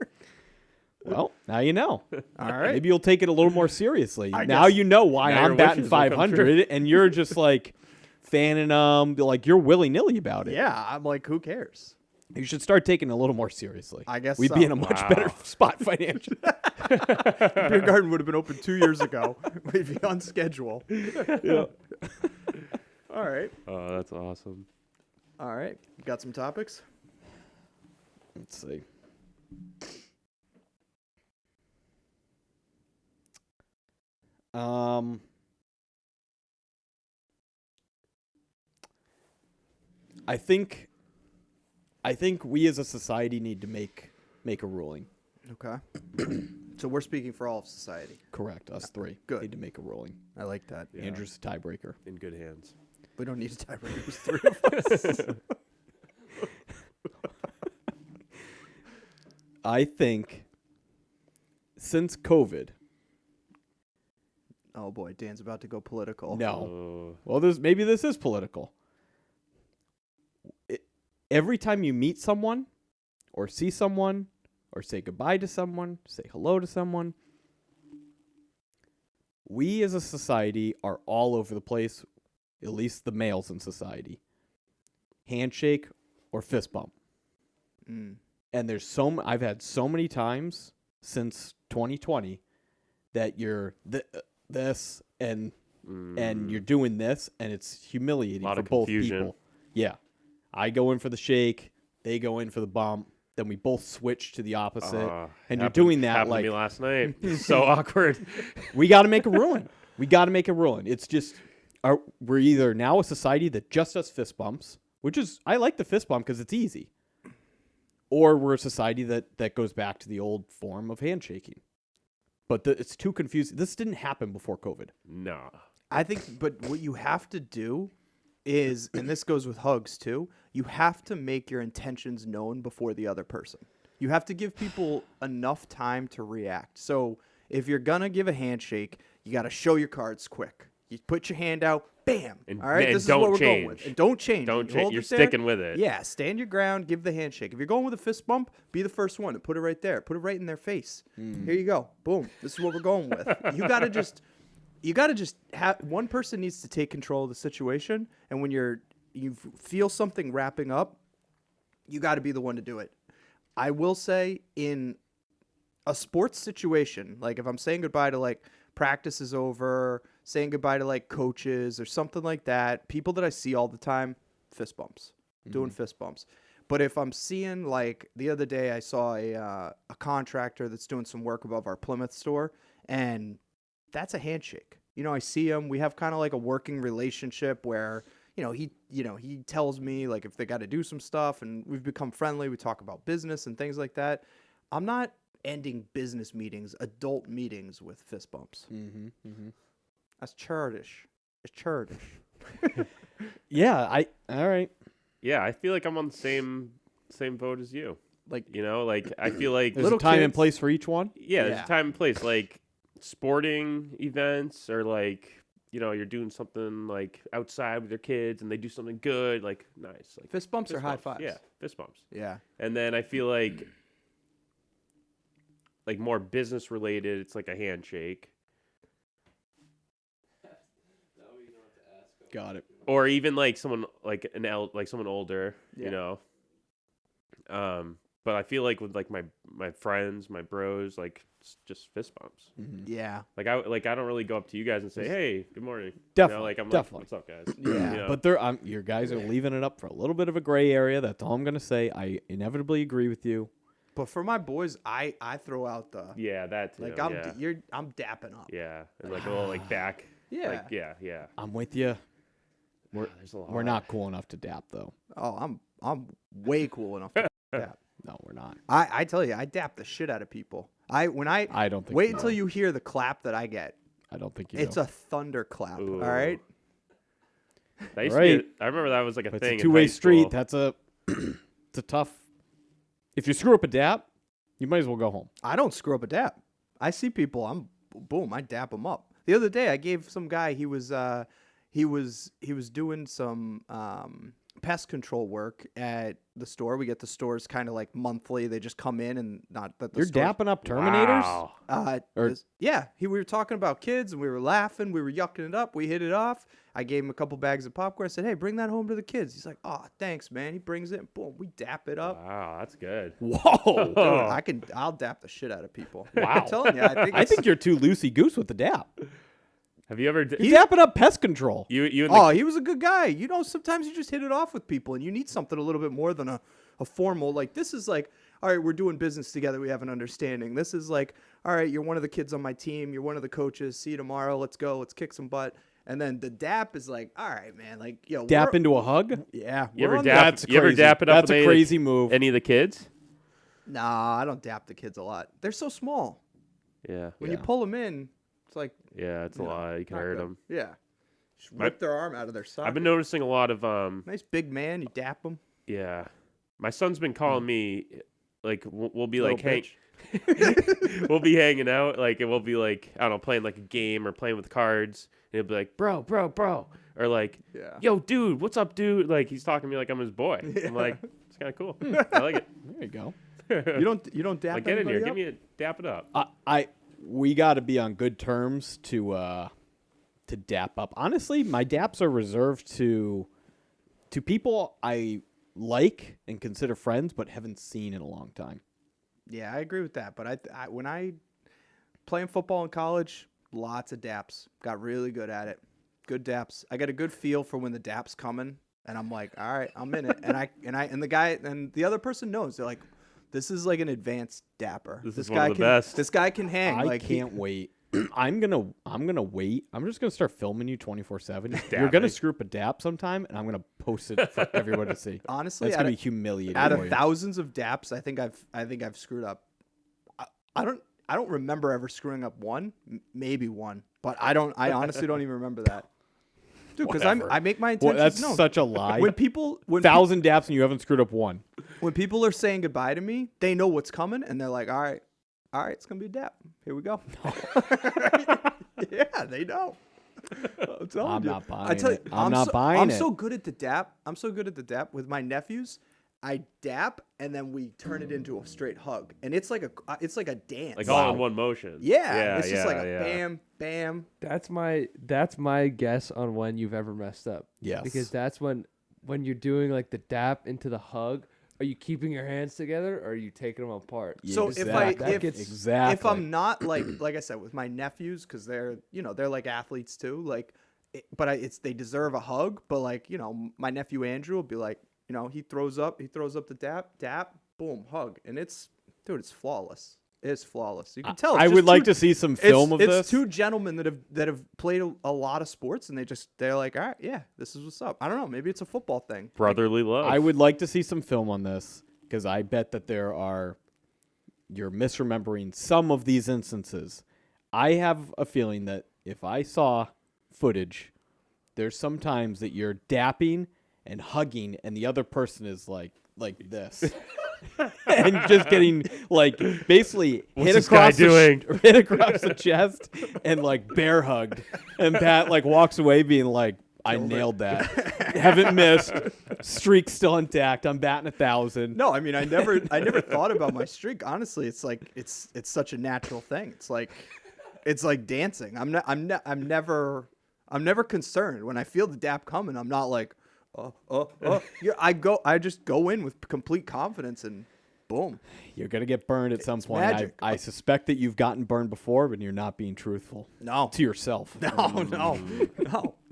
Well, now you know. All right. Maybe you'll take it a little more seriously. I Now guess- you know why Now I'm your batting wishes will come 500 and you're just like fanning them, like you're willy-nilly about it. Yeah, I'm like, who cares? You should start taking it a little more seriously. I guess We'd so. be in a much better spot financially. Beer garden would have been open 2 years ago. We'd be on schedule. Yeah. All right. Oh, that's awesome. All right. You got some topics? Let's see. I think we as a society need to make a ruling. Okay. So we're speaking for all of society. Correct. Us three Good. need to make a ruling. I like that. Yeah. Andrew's the tiebreaker. In good hands. We don't need a tiebreaker. There's 3 of us. I think since COVID, Oh boy, Dan's about to go political. no. Well, maybe this is political. Every time you meet someone or see someone or say goodbye to someone, say hello to someone, we as a society are all over the place, at least the males in society. Handshake or fist bump. Mm. And I've had so many times since 2020 that you're this and you're doing this, and it's humiliating Lot for of both confusion. people. Yeah. I go in for the shake, they go in for the bump, then we both switch to the opposite. And you're doing that happened like to me last night. So awkward. we got to make a ruling. We got to make a ruling. It's just we're either now a society that just does fist bumps, which is I like the fist bump because it's easy, or we're a society that goes back to the old form of handshaking. But it's too confusing. This didn't happen before COVID. No. I think, but what you have to do is, and this goes with hugs too, you have to make your intentions known before the other person. You have to give people enough time to react. So if you're going to give a handshake, you got to show your cards quick. You put your hand out, bam. And- All right, and this is what don't we're going with. change. And don't change. Don't You change. hold You're it there. sticking with it. Yeah, stand your ground, give the handshake. If you're going with a fist bump, be the first one to put it right there. Put it right in their face. Here you go. Boom. This is what we're going with. You got to just have one person needs to take control of the situation, and when you feel something wrapping up, you got to be the one to do it. I will say in a sports situation, like if I'm saying goodbye to like practice is over, saying goodbye to like coaches or something like that, people that I see all the time, fist bumps, doing fist bumps. But if I'm seeing, like, the other day I saw a contractor that's doing some work above our Plymouth store, and that's a handshake. You know, I see him. We have kind of like a working relationship where, he tells me, like, if they got to do some stuff, and we've become friendly. We talk about business and things like that. I'm not ending business meetings, adult meetings, with fist bumps. That's churlish. It's churlish. Yeah, all right. Yeah, I feel like I'm on the same boat as you. Like, Like I feel like There's a time and place for each one. yeah, there's Yeah. a time and place. Like sporting events, or like you're doing something like outside with your kids, and they do something good. Like nice. Like fist bumps or fist high bumps. fives? Yeah, fist bumps. Yeah. And then I feel like more business related, it's like a handshake. Got it. Or even like someone like someone older, Yeah. But I feel like with like my friends, my bros, like it's just fist bumps. Yeah. Like I don't really go up to you guys and say, "Hey, good morning." Definitely, Like I'm definitely. like, "What's up, guys?" Yeah. But your guys are leaving it up for a little bit of a gray area. That's all I'm gonna say. I inevitably agree with you. But for my boys, I throw out the yeah, that too. like I'm dapping up. yeah, and like a little like back. Yeah. Like, yeah. I'm with you. There's a lot. We're not cool enough to dap though. Oh, I'm way cool enough to dap. No, we're not. I tell you, I dap the shit out of people. I don't think wait you until do. you hear the clap that I get. I don't think you. It's do. a thunder clap. Ooh. All right. That used Right. to be I remember that was like a But thing. it's a in two-way high street. school. That's a it's a tough. If you screw up a dap, you might as well go home. I don't screw up a dap. I see people. Boom. I dap them up. The other day, I gave some guy. He was doing some pest control work at the store. We get the stores kind of like monthly. They just come in and not that the You're stores- dapping up Terminators. Wow. We were talking about kids and we were laughing. We were yucking it up. We hit it off. I gave him a couple bags of popcorn. I said, "Hey, bring that home to the kids." He's like, "Oh, thanks, man." He brings it. Boom, we dap it up. Wow, that's good. Whoa! Dude, I'll dap the shit out of people. Wow. I'm telling you, I think you're too loosey goose with the dap. Have you ever You dapping up pest control. you and the Oh, he was a good guy. You know, sometimes you just hit it off with people, and you need something a little bit more than a formal. Like, this is like, all right, we're doing business together. We have an understanding. This is like, all right, you're one of the kids on my team. You're one of the coaches. See you tomorrow. Let's go. Let's kick some butt. And then the dap is like, all right, man. Like, yo, Dap into a hug. Yeah. You ever we're on dap? That's You ever crazy. dap it up That's with a any crazy of the, move. Any of the kids? Nah, I don't dap the kids a lot. They're so small. Yeah. When you pull them in, it's like, Yeah, it's a lot. You can not hurt good. them. Yeah. Just rip their arm out of their socket. I've been noticing a lot of Nice big man. You dap them. yeah. My son's been calling me like we'll be Little like hang bitch. we'll be hanging out like, and we'll be like, I don't know, playing like a game or playing with cards, and he'll be like, bro, or like, Yeah. yo, dude, what's up, dude? Like he's talking to me like I'm his boy. I'm like, it's kind of cool. I like it. There you go. You don't dap Like get in here, anybody give me a dap it up. We got to be on good terms to dap up. Honestly, my daps are reserved to people I like and consider friends, but haven't seen in a long time. Yeah, I agree with that. But I when I playing football in college, lots of daps. Got really good at it. Good daps. I got a good feel for when the dap's coming, and I'm like, all right, I'm in it. And the guy and the other person knows. They're like, this is like an advanced dapper. This is guy one of the can, best. This guy can hang. I like can't wait. I'm gonna wait. I'm just gonna start filming you 24/7. You're Dapping. gonna screw up a dap sometime, and I'm gonna post it for everyone to see. Honestly, That's gonna be humiliating. out for of you. thousands of daps, I think I've screwed up. I don't remember ever screwing up one, maybe one, but I honestly don't even remember that. Dude, because Whatever. I make my Well, intentions that's known. such a lie. When people 1,000 daps and you haven't screwed up one. when people are saying goodbye to me, they know what's coming, and they're like, all right, it's gonna be a dap. Here we go. Yeah, they know. I'm telling I'm you. not buying I tell you, it. I'm not buying I'm it. so good at the dap. I'm so good at the dap with my nephews. I dap and then we turn it into a straight hug, and it's like a dance. Like all in one motion. Yeah, it's just yeah, like a yeah. bam, bam. That's my guess on when you've ever messed up. Yes. Because that's when you're doing like the dap into the hug. Are you keeping your hands together or are you taking them apart? So Exactly. if I'm not like I said with my nephews, because they're like athletes too, like, they deserve a hug, but like my nephew Andrew will be like, You know, he throws up the dap, boom, hug, and it's flawless. It's flawless. You can tell. I would like to see some film of this. It's two gentlemen that have played a lot of sports, and they're like, all right, yeah, this is what's up. I don't know, maybe it's a football thing. Brotherly love. I would like to see some film on this because I bet that you're misremembering some of these instances. I have a feeling that if I saw footage, there's sometimes that you're dapping and hugging, and the other person is like this. And just getting like basically hit across the chest and like bear hugged, and Pat like walks away being like, I nailed that. Haven't missed. Streak still intact. I'm batting 1,000. No, I mean I never thought about my streak. Honestly, it's like it's such a natural thing. It's like dancing. I'm never concerned when I feel the dap coming. I'm not like, yeah, I just go in with complete confidence and boom. You're gonna get burned at some point. Magic. I suspect that you've gotten burned before, but you're not being truthful. No. To yourself. No.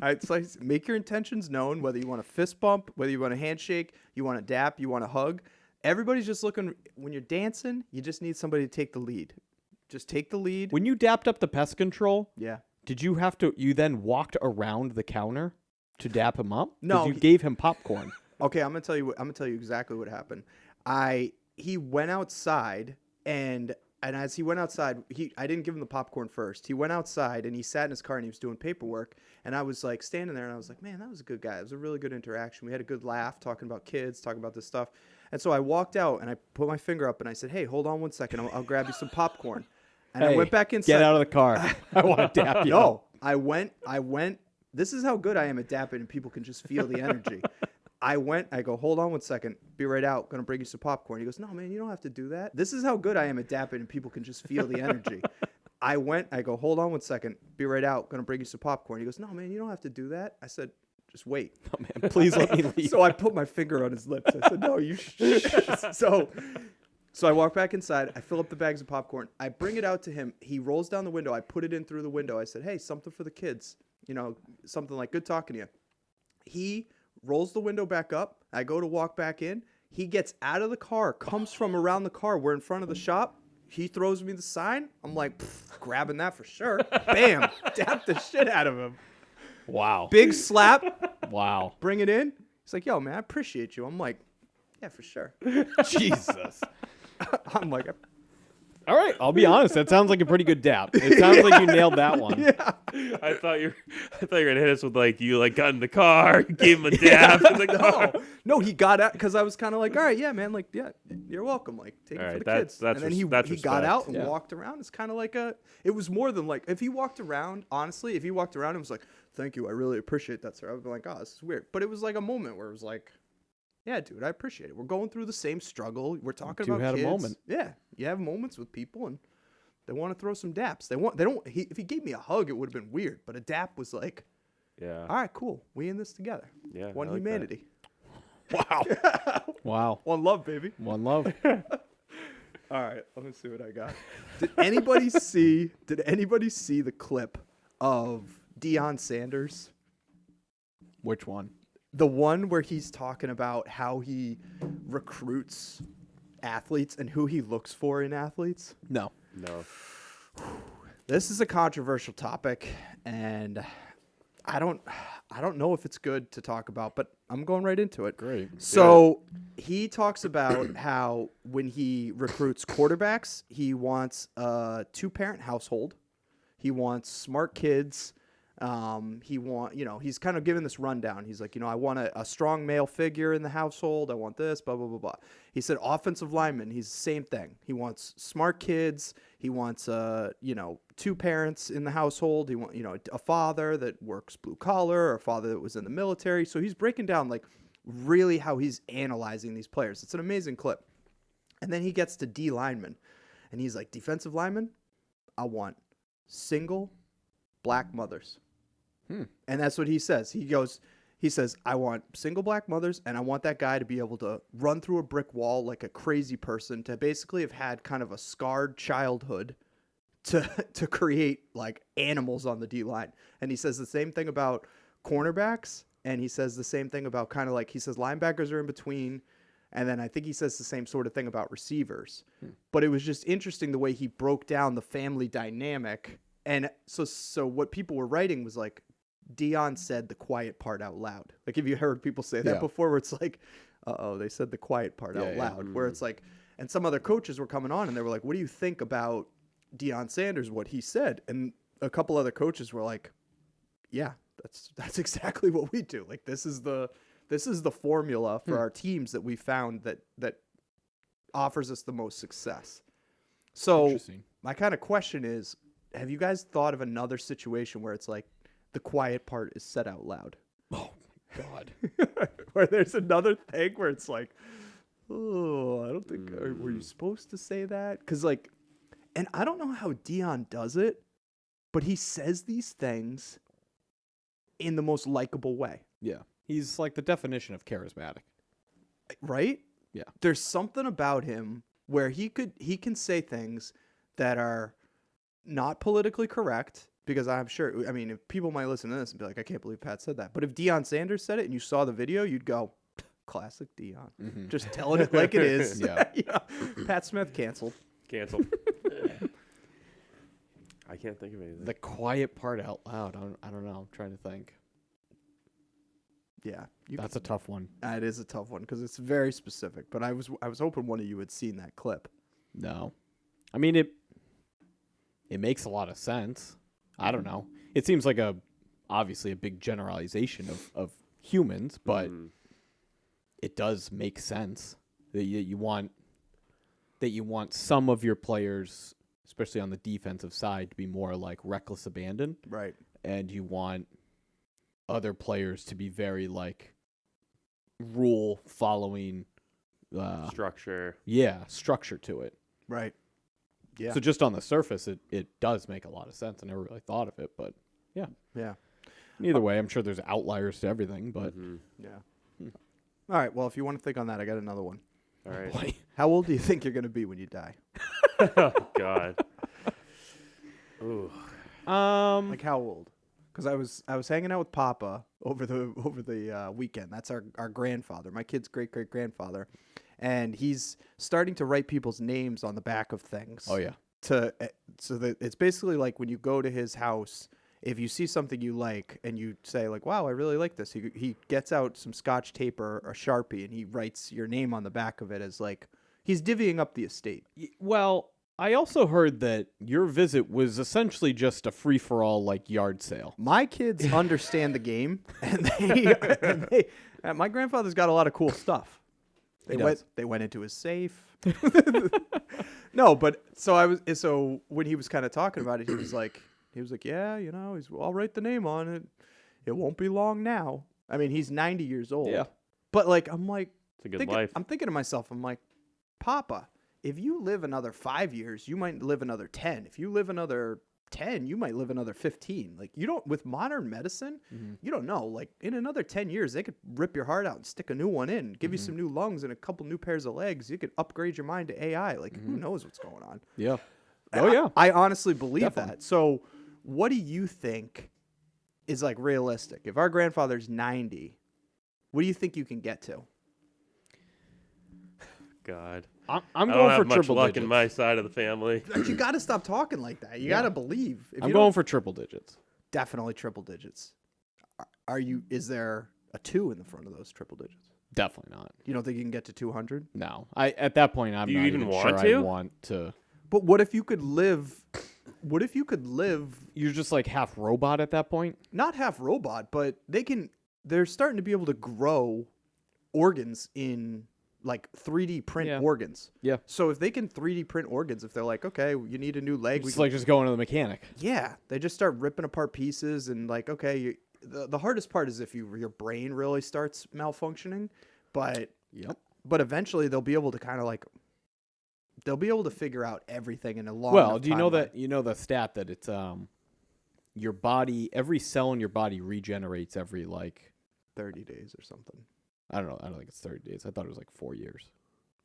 It's like make your intentions known, whether you want a fist bump, whether you want a handshake, you want a dap, you want a hug. Everybody's just looking. When you're dancing, you just need somebody to take the lead. Just take the lead. When you dapped up the pest control, Yeah. did you then walked around the counter to dap him up? 'Cause No, you gave him popcorn. Okay, I'm gonna tell you exactly what happened. He went outside, and as he went outside, I didn't give him the popcorn first. He went outside and he sat in his car and he was doing paperwork, and I was like standing there and I was like, man, that was a good guy. It was a really good interaction. We had a good laugh talking about kids, talking about this stuff. And so I walked out and I put my finger up and I said, hey, hold on one second. I'll grab you some popcorn. And I went back inside. Get out of the car. I want to dap you. No, I went. This is how good I am at dapping, and people can just feel the energy. I go, hold on one second. Be right out. Going to bring you some popcorn. He goes, no, man, you don't have to do that. This is how good I am at dapping, and people can just feel the energy. I go, hold on one second. Be right out. Going to bring you some popcorn. He goes, no, man, you don't have to do that. I said, just wait. Oh, man, please let me leave. So I put my finger on his lips. I said, no, you So I walk back inside. I fill up the bags of popcorn. I bring it out to him. He rolls down the window. I put it in through the window. I said, hey, something for the kids. You know, something like good talking to you. He rolls the window back up. I go to walk back in. He gets out of the car, comes from around the car. We're in front of the shop. He throws me the sign. I'm like, grabbing that for sure. Bam. Dap the shit out of him. Wow. Big slap. Wow. Bring it in. He's like, yo, man, I appreciate you. I'm like, yeah, for sure. Jesus. I'm like, all right, I'll be honest. That sounds like a pretty good dap. It sounds like you nailed that one. yeah. I thought you were gonna hit us with like you like got in the car, gave him a dap. I was like, No, he got out because I was kind of like, all right, yeah, man, like, yeah, you're welcome, like, take All it for right, the kids. that's and then he respect. got out and Yeah. walked around. It's kind of like it was more than like if he walked around. Honestly, if he walked around and was like, thank you, I really appreciate that, sir. I would be like, oh, this is weird. But it was like a moment where it was like, yeah, dude, I appreciate it. We're going through the same struggle. We're talking about had kids. a moment. Yeah, you have moments with people and. They want to throw some daps. If he gave me a hug, it would have been weird. But a dap was like, Yeah. all right, cool. We in this together. Yeah. One I like that. humanity. Wow. Wow. One love, baby. One love. All right, let me see what I got. Did anybody see the clip of Deion Sanders? Which one? The one where he's talking about how he recruits athletes and who he looks for in athletes? No. No. This is a controversial topic, and I don't know if it's good to talk about, but I'm going right into it. Great. So he talks about how when he recruits quarterbacks, he wants a 2-parent household. He wants smart kids. He's kind of giving this rundown. He's like, I want a strong male figure in the household. I want this, blah, blah, blah, blah. He said offensive lineman. He's the same thing. He wants smart kids. He wants, 2 parents in the household. He wants, a father that works blue collar or a father that was in the military. So he's breaking down like really how he's analyzing these players. It's an amazing clip. And then he gets to D lineman and he's like, defensive lineman, I want single black mothers. And that's what he says. He says, I want single black mothers, and I want that guy to be able to run through a brick wall like a crazy person, to basically have had kind of a scarred childhood to create like animals on the D line. And he says the same thing about cornerbacks and he says the same thing about kind of like, he says linebackers are in between, and then I think he says the same sort of thing about receivers. But it was just interesting the way he broke down the family dynamic. And so what people were writing was like, Dion said the quiet part out loud. Like, have you heard people say that before, where it's like, they said the quiet part out loud, where it's like, and some other coaches were coming on and they were like, what do you think about Deion Sanders, what he said? And a couple other coaches were like, yeah, that's exactly what we do. Like, this is the formula for our teams that we found that offers us the most success. So my kind of question is, have you guys thought of another situation where it's like the quiet part is said out loud? Oh my God. Where there's another thing where it's like, oh, I don't think, were you supposed to say that? Because like, and I don't know how Dion does it, but he says these things in the most likable way. Yeah. He's like the definition of charismatic. Right? Yeah. There's something about him where he can say things that are not politically correct, because I'm sure, I mean, if people might listen to this and be like, I can't believe Pat said that. But if Deion Sanders said it and you saw the video, you'd go, classic Dion. Mm-hmm. Just telling it like it is. Yeah. You know, Pat Smith canceled. Canceled. I can't think of anything. The quiet part out loud. I don't know. I'm trying to think. Yeah. That's a tough one. It is a tough one because it's very specific. But I was hoping one of you had seen that clip. No. I mean, it makes a lot of sense. I don't know. It seems like obviously a big generalization of humans, but it does make sense that you want some of your players, especially on the defensive side, to be more like reckless abandon. Right. And you want other players to be very like rule following structure. Yeah, structure to it. Right. Yeah. So just on the surface, it does make a lot of sense. I never really thought of it, but yeah. Yeah. Either way, I'm sure there's outliers to everything, but Yeah. All right. Well, if you want to think on that, I got another one. All right. boy. How old do you think you're going to be when you die? Oh God. Ooh. Like how old? Because I was hanging out with Papa over the weekend. That's our grandfather, my kid's great grandfather, and he's starting to write people's names on the back of things. Oh yeah. So that it's basically like when you go to his house, if you see something you like and you say like, wow, I really like this, he gets out some Scotch tape or a Sharpie and he writes your name on the back of it as like he's divvying up the estate. Well, I also heard that your visit was essentially just a free-for-all like yard sale. My kids understand the game, and my grandfather's got a lot of cool stuff. They went into his safe. No, but so when he was kind of talking about it, he was like, yeah, you know, I'll write the name on it. It won't be long now. I mean, he's 90 years old. Yeah. But like, I'm like, It's a good life. I'm thinking to myself, I'm like, Papa, if you live another 5 years, you might live another 10. If you live another 10, you might live another 15. Like, you don't, with modern medicine, you don't know. Like, in another 10 years, they could rip your heart out and stick a new one in, give you some new lungs and a couple new pairs of legs. You could upgrade your mind to AI. Like, who knows what's going on? Yeah. Oh yeah. I honestly believe Definitely. that. So, what do you think is like realistic? If our grandfather's 90, what do you think you can get to? God. I'm I don't going have for much triple luck digits. in my side of the family. You got to stop talking like that. You got to believe. If I'm you going don't- for triple digits. definitely triple digits. Are you? Is there a 2 in the front of those triple digits? Definitely not. You don't think you can get to 200? No. At that point I'm Do you not even even want sure to? I want to. But what if you could live? What if you could live You're just like half robot at that point? not half robot, but they're starting to be able to grow organs in like 3D print Yeah. organs. Yeah. So if they can 3D print organs, if they're like, okay, you need a new leg, It's like just going to the mechanic. yeah, they just start ripping apart pieces and like, okay, the hardest part is if your brain really starts malfunctioning, but but eventually they'll be able to kind of like they'll be able to figure out everything in a long. Well, enough do you know timeline. that the stat that it's your body, every cell in your body regenerates every like 30 days or something? I don't know. I don't think it's 30 days. I thought it was like 4 years.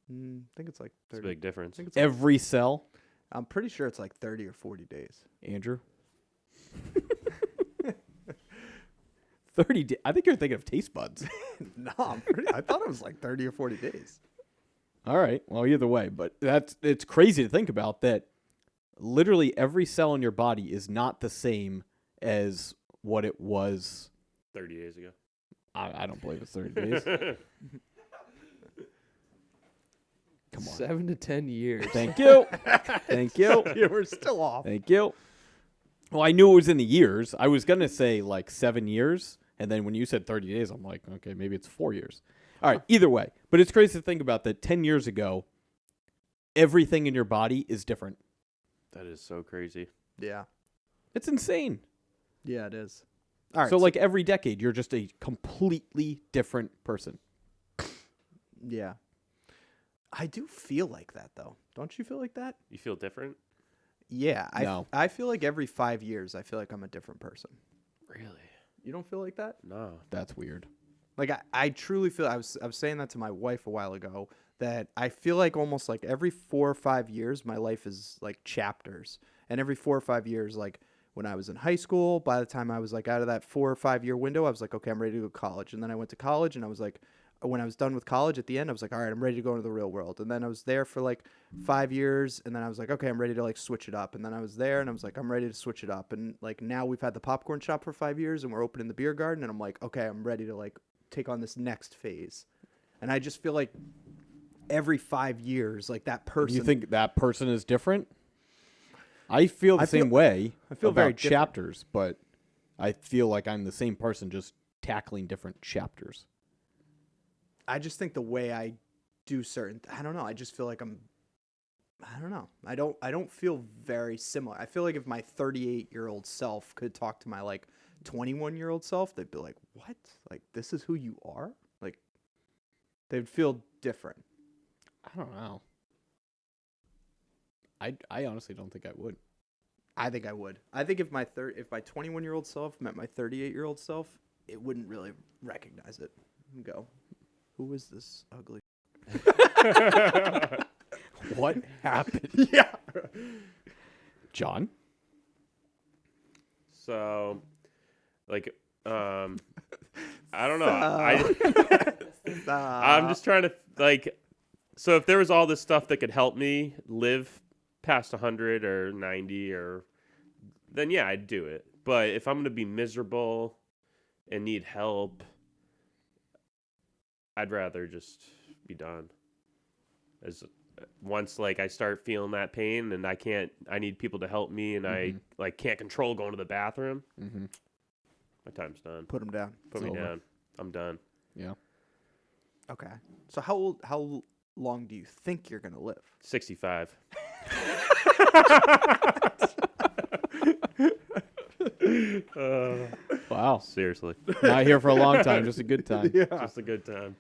I think it's like It's a 30. big difference. I think it's Every cell, I'm pretty sure it's like 30 or 40 days. Andrew. 30 days. I think you're thinking of taste buds. No, I thought it was like 30 or 40 days. All right. Well, either way, but it's crazy to think about that. Literally every cell in your body is not the same as what it was 30 days ago. I don't believe it's 30 days. Come on. 7 to 10 years. Thank you. Thank you. Yeah, we're still off. Thank you. Well, I knew it was in the years. I was going to say like 7 years. And then when you said 30 days, I'm like, okay, maybe it's 4 years. All right. Either way. But it's crazy to think about that 10 years ago, everything in your body is different. That is so crazy. Yeah. It's insane. Yeah, it is. All right. So like every decade, you're just a completely different person. Yeah. I do feel like that, though. Don't you feel like that? You feel different? Yeah. No. I feel like every 5 years, I feel like I'm a different person. Really? You don't feel like that? No. That's weird. Like, I truly feel, I was saying that to my wife a while ago, that I feel like almost like every 4 or 5 years, my life is like chapters. And every 4 or 5 years, like when I was in high school, by the time I was like out of that 4 or 5 year window, I was like, okay, I'm ready to go to college. And then I went to college and I was like, when I was done with college at the end, I was like, all right, I'm ready to go into the real world. And then I was there for like 5 years. And then I was like, okay, I'm ready to like switch it up. And then I was there and I was like, I'm ready to switch it up. And like now we've had the popcorn shop for 5 years and we're opening the beer garden. And I'm like, okay, I'm ready to like take on this next phase. And I just feel like every 5 years, like that person. You think that person is different? I feel the same way. I feel about very different. chapters, but I feel like I'm the same person just tackling different chapters. I just think the way I do certain, I don't know. I just feel like I don't know. I don't feel very similar. I feel like if my 38-year-old self could talk to my like 21-year-old self, they'd be like, what? Like, this is who you are? Like, they'd feel different. I don't know. I honestly don't think I would. I think I would. I think if my 21-year-old self met my 38-year-old self, it wouldn't really recognize it. And go, who is this ugly? What happened? Yeah. John? So, like, I don't know. I'm just trying to, like, so if there was all this stuff that could help me live past 100 or 90 or, then yeah, I'd do it. But if I'm going to be miserable and need help, I'd rather just be done. As once like I start feeling that pain and I need people to help me and I like can't control going to the bathroom. Mm-hmm. My time's done. Put him down. Put It's me over. down. I'm done. Yeah. Okay. So how long do you think you're going to live? 65. Wow. Seriously. Not here for a long time, just a good time. Just a good time.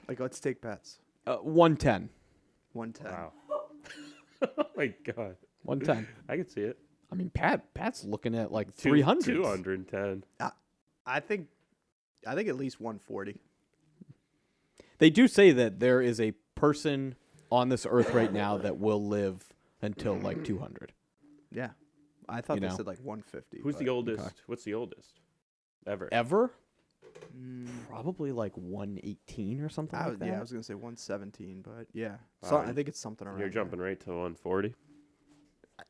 Like, let's take bets. 110. 110. Wow. Oh my god. 110. I can see it. I mean, Pat's looking at like 300. 210. I think at least 140. They do say that there is a person on this earth right now that will live until like 200. Yeah. I thought You they know. said like 150. Who's the oldest? okay. What's the oldest ever? Ever? Probably like 118 or something like that. Yeah, I was going to say 117, but yeah. So Wow. I think it's something around You're there. jumping right to 140.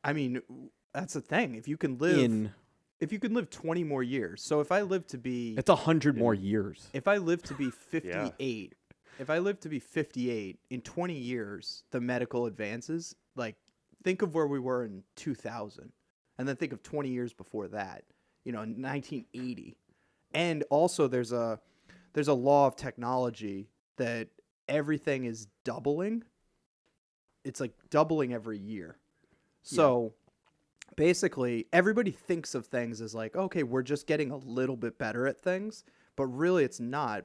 I mean, that's the thing. If you can live 20 more years. So if I live to be It's 100 more years. if I live to be 58, if I live to be 58 in 20 years, the medical advances, like think of where we were in 2000 and then think of 20 years before that, 1980. And also there's a law of technology that everything is doubling. It's like doubling every year. So basically everybody thinks of things as like, okay, we're just getting a little bit better at things, but really it's not.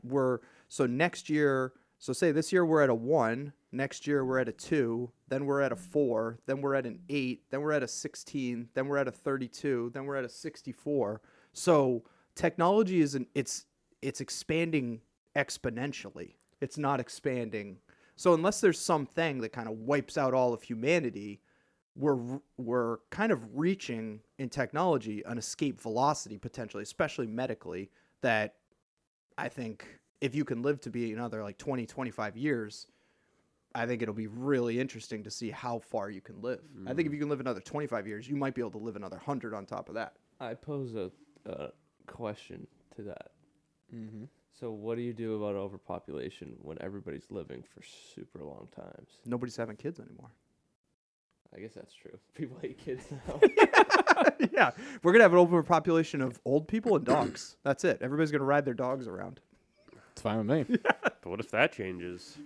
Next year, so say this year we're at a 1, next year we're at a 2, then we're at a 4, then we're at an 8, then we're at a 16, then we're at a 32, then we're at a 64. So technology it's expanding exponentially. It's not expanding. So unless there's something that kind of wipes out all of humanity, we're kind of reaching in technology an escape velocity potentially, especially medically, that I think if you can live to be another like 20, 25 years, I think it'll be really interesting to see how far you can live. I think if you can live another 25 years, you might be able to live another 100 on top of that. I pose a question to that. Mm-hmm. So what do you do about overpopulation when everybody's living for super long times? Nobody's having kids anymore. I guess that's true. People hate kids now. Yeah, we're going to have an overpopulation of old people and dogs. That's it. Everybody's going to ride their dogs around. It's fine with me. But what if that changes?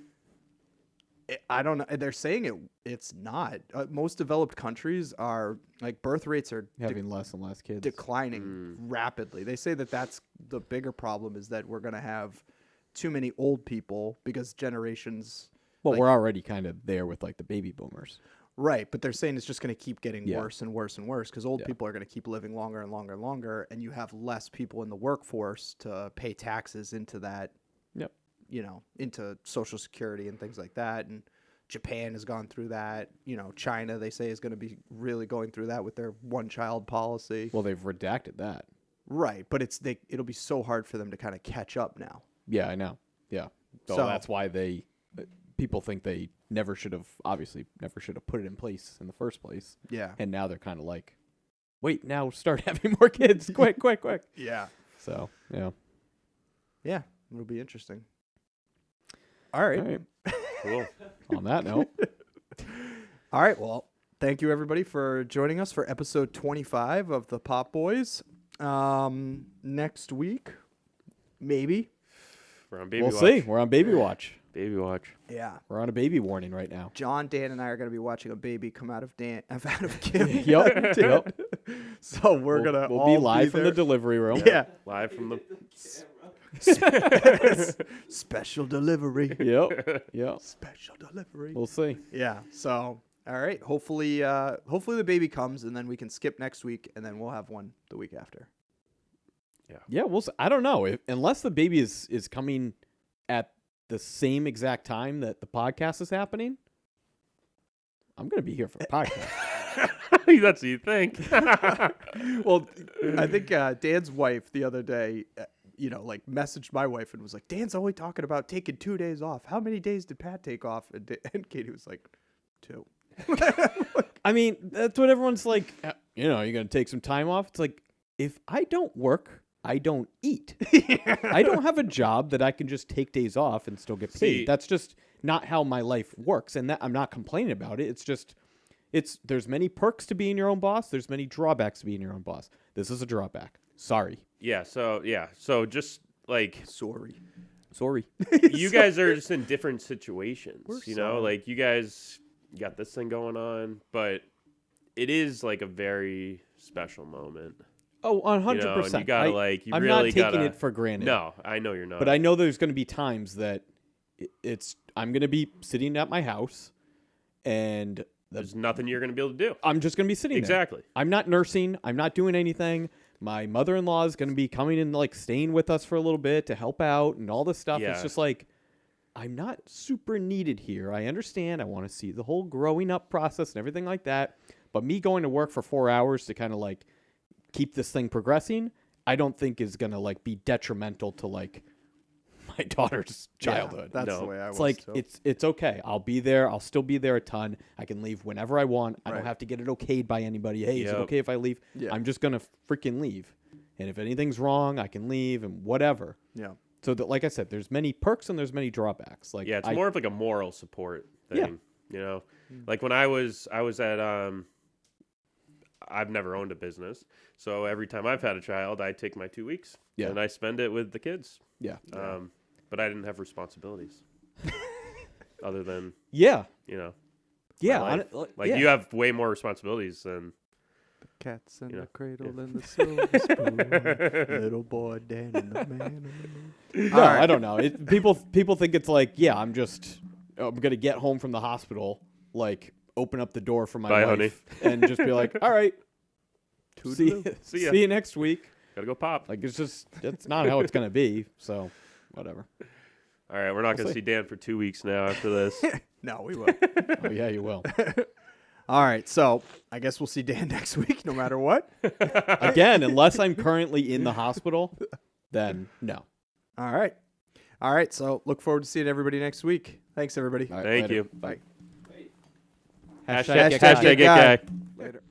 I don't know. They're saying it's not. Most developed countries are like birth rates are Having less and less kids. declining rapidly. They say that that's the bigger problem, is that we're going to have too many old people because generations. Well, like- we're already kind of there with like the baby boomers. Right, but they're saying it's just going to keep getting Yeah. worse and worse and worse because old Yeah. people are going to keep living longer and longer and longer, and you have less people in the workforce to pay taxes into that. Yep. Into Social Security and things like that. And Japan has gone through that. China, they say, is going to be really going through that with their one-child policy. Well, they've redacted that. Right, but it'll be so hard for them to kind of catch up now. Yeah, I know. Yeah. So that's why people think they never should have put it in place in the first place. Yeah. And now they're kind of like, wait, now start having more kids. Quick. Yeah. So, yeah. Yeah, it'll be interesting. All right. All right. Cool. On that note, All right, well, thank you everybody for joining us for episode 25 of the Popboyz. Next week, maybe. We're on baby we'll watch. see. We're on baby watch. Baby watch. Yeah. We're on a baby warning right now. John, Dan, and I are going to be watching a baby come out of Kim. Yep. So we'll we'll be live from the delivery room. Yeah. Live from the. Special delivery. Yep. Special delivery. We'll see. Yeah. So, all right. Hopefully the baby comes, and then we can skip next week, and then we'll have one the week after. Yeah, we'll see. I don't know. Unless the baby is coming at the same exact time that the podcast is happening, I'm going to be here for the podcast. That's what you think. Well, I think Dan's wife the other day, messaged my wife and was like, "Dan's only talking about taking 2 days off. How many days did Pat take off?" And Katie was like, 2. I mean, that's what everyone's like, you're going to take some time off. It's like, if I don't work, I don't eat. I don't have a job that I can just take days off and still get paid. See- That's just not how my life works. And that I'm not complaining about it. It's just, there's many perks to being your own boss. There's many drawbacks to being your own boss. This is a drawback. Sorry. So just like Sorry. you guys are just in different situations. We're Like you guys got this thing going on, but it is like a very special moment. Oh, 100%. And you gotta I'm really not taking gotta, it for granted. No, I know you're not. But I know there's going to be times that I'm going to be sitting at my house and there's nothing you're gonna be able to do. I'm just going to be sitting there. Exactly. I'm not nursing. I'm not doing anything. My mother-in-law is going to be coming and like staying with us for a little bit to help out and all this stuff. Yeah. It's just like, I'm not super needed here. I understand. I want to see the whole growing up process and everything like that. But me going to work for 4 hours to kind of like keep this thing progressing, I don't think is going to like be detrimental to like my daughter's childhood. That's No. the way I was. It's like too. it's okay. I'll be there. I'll still be there a ton. I can leave whenever I want. I Right. don't have to get it okayed by anybody. Hey, is it Yep. okay if I leave? Yeah. I'm just gonna freaking leave. And if anything's wrong, I can leave and whatever. Yeah. So that, like I said, there's many perks and there's many drawbacks. Like Yeah, it's I- more of like a moral support thing. Yeah. Like when I was at I've never owned a business, so every time I've had a child, I take my 2 weeks Yeah. and I spend it with the kids. Yeah. But I didn't have responsibilities other than Yeah. my Yeah. life. Like yeah. you have way more responsibilities than Cats in You know, the cradle yeah. and the silver spoon. Little boy Dan and the man in the moon. No, I don't know. People think it's like, yeah, I'm gonna get home from the hospital, like open up the door for my Bye, wife, and just be like, all right, see See ya. you next week. gotta go pop. Like that's not how it's gonna be. So whatever. All right, we're not gonna see. see Dan for 2 weeks now after this. No, we will. Oh yeah, you will. All right, so I guess we'll see Dan next week, no matter what. Again, unless I'm currently in the hospital, then no. All right. So look forward to seeing everybody next week. Thanks, everybody. All right, Thank later. you. Bye. Hashtag Hashtag get guy. Later.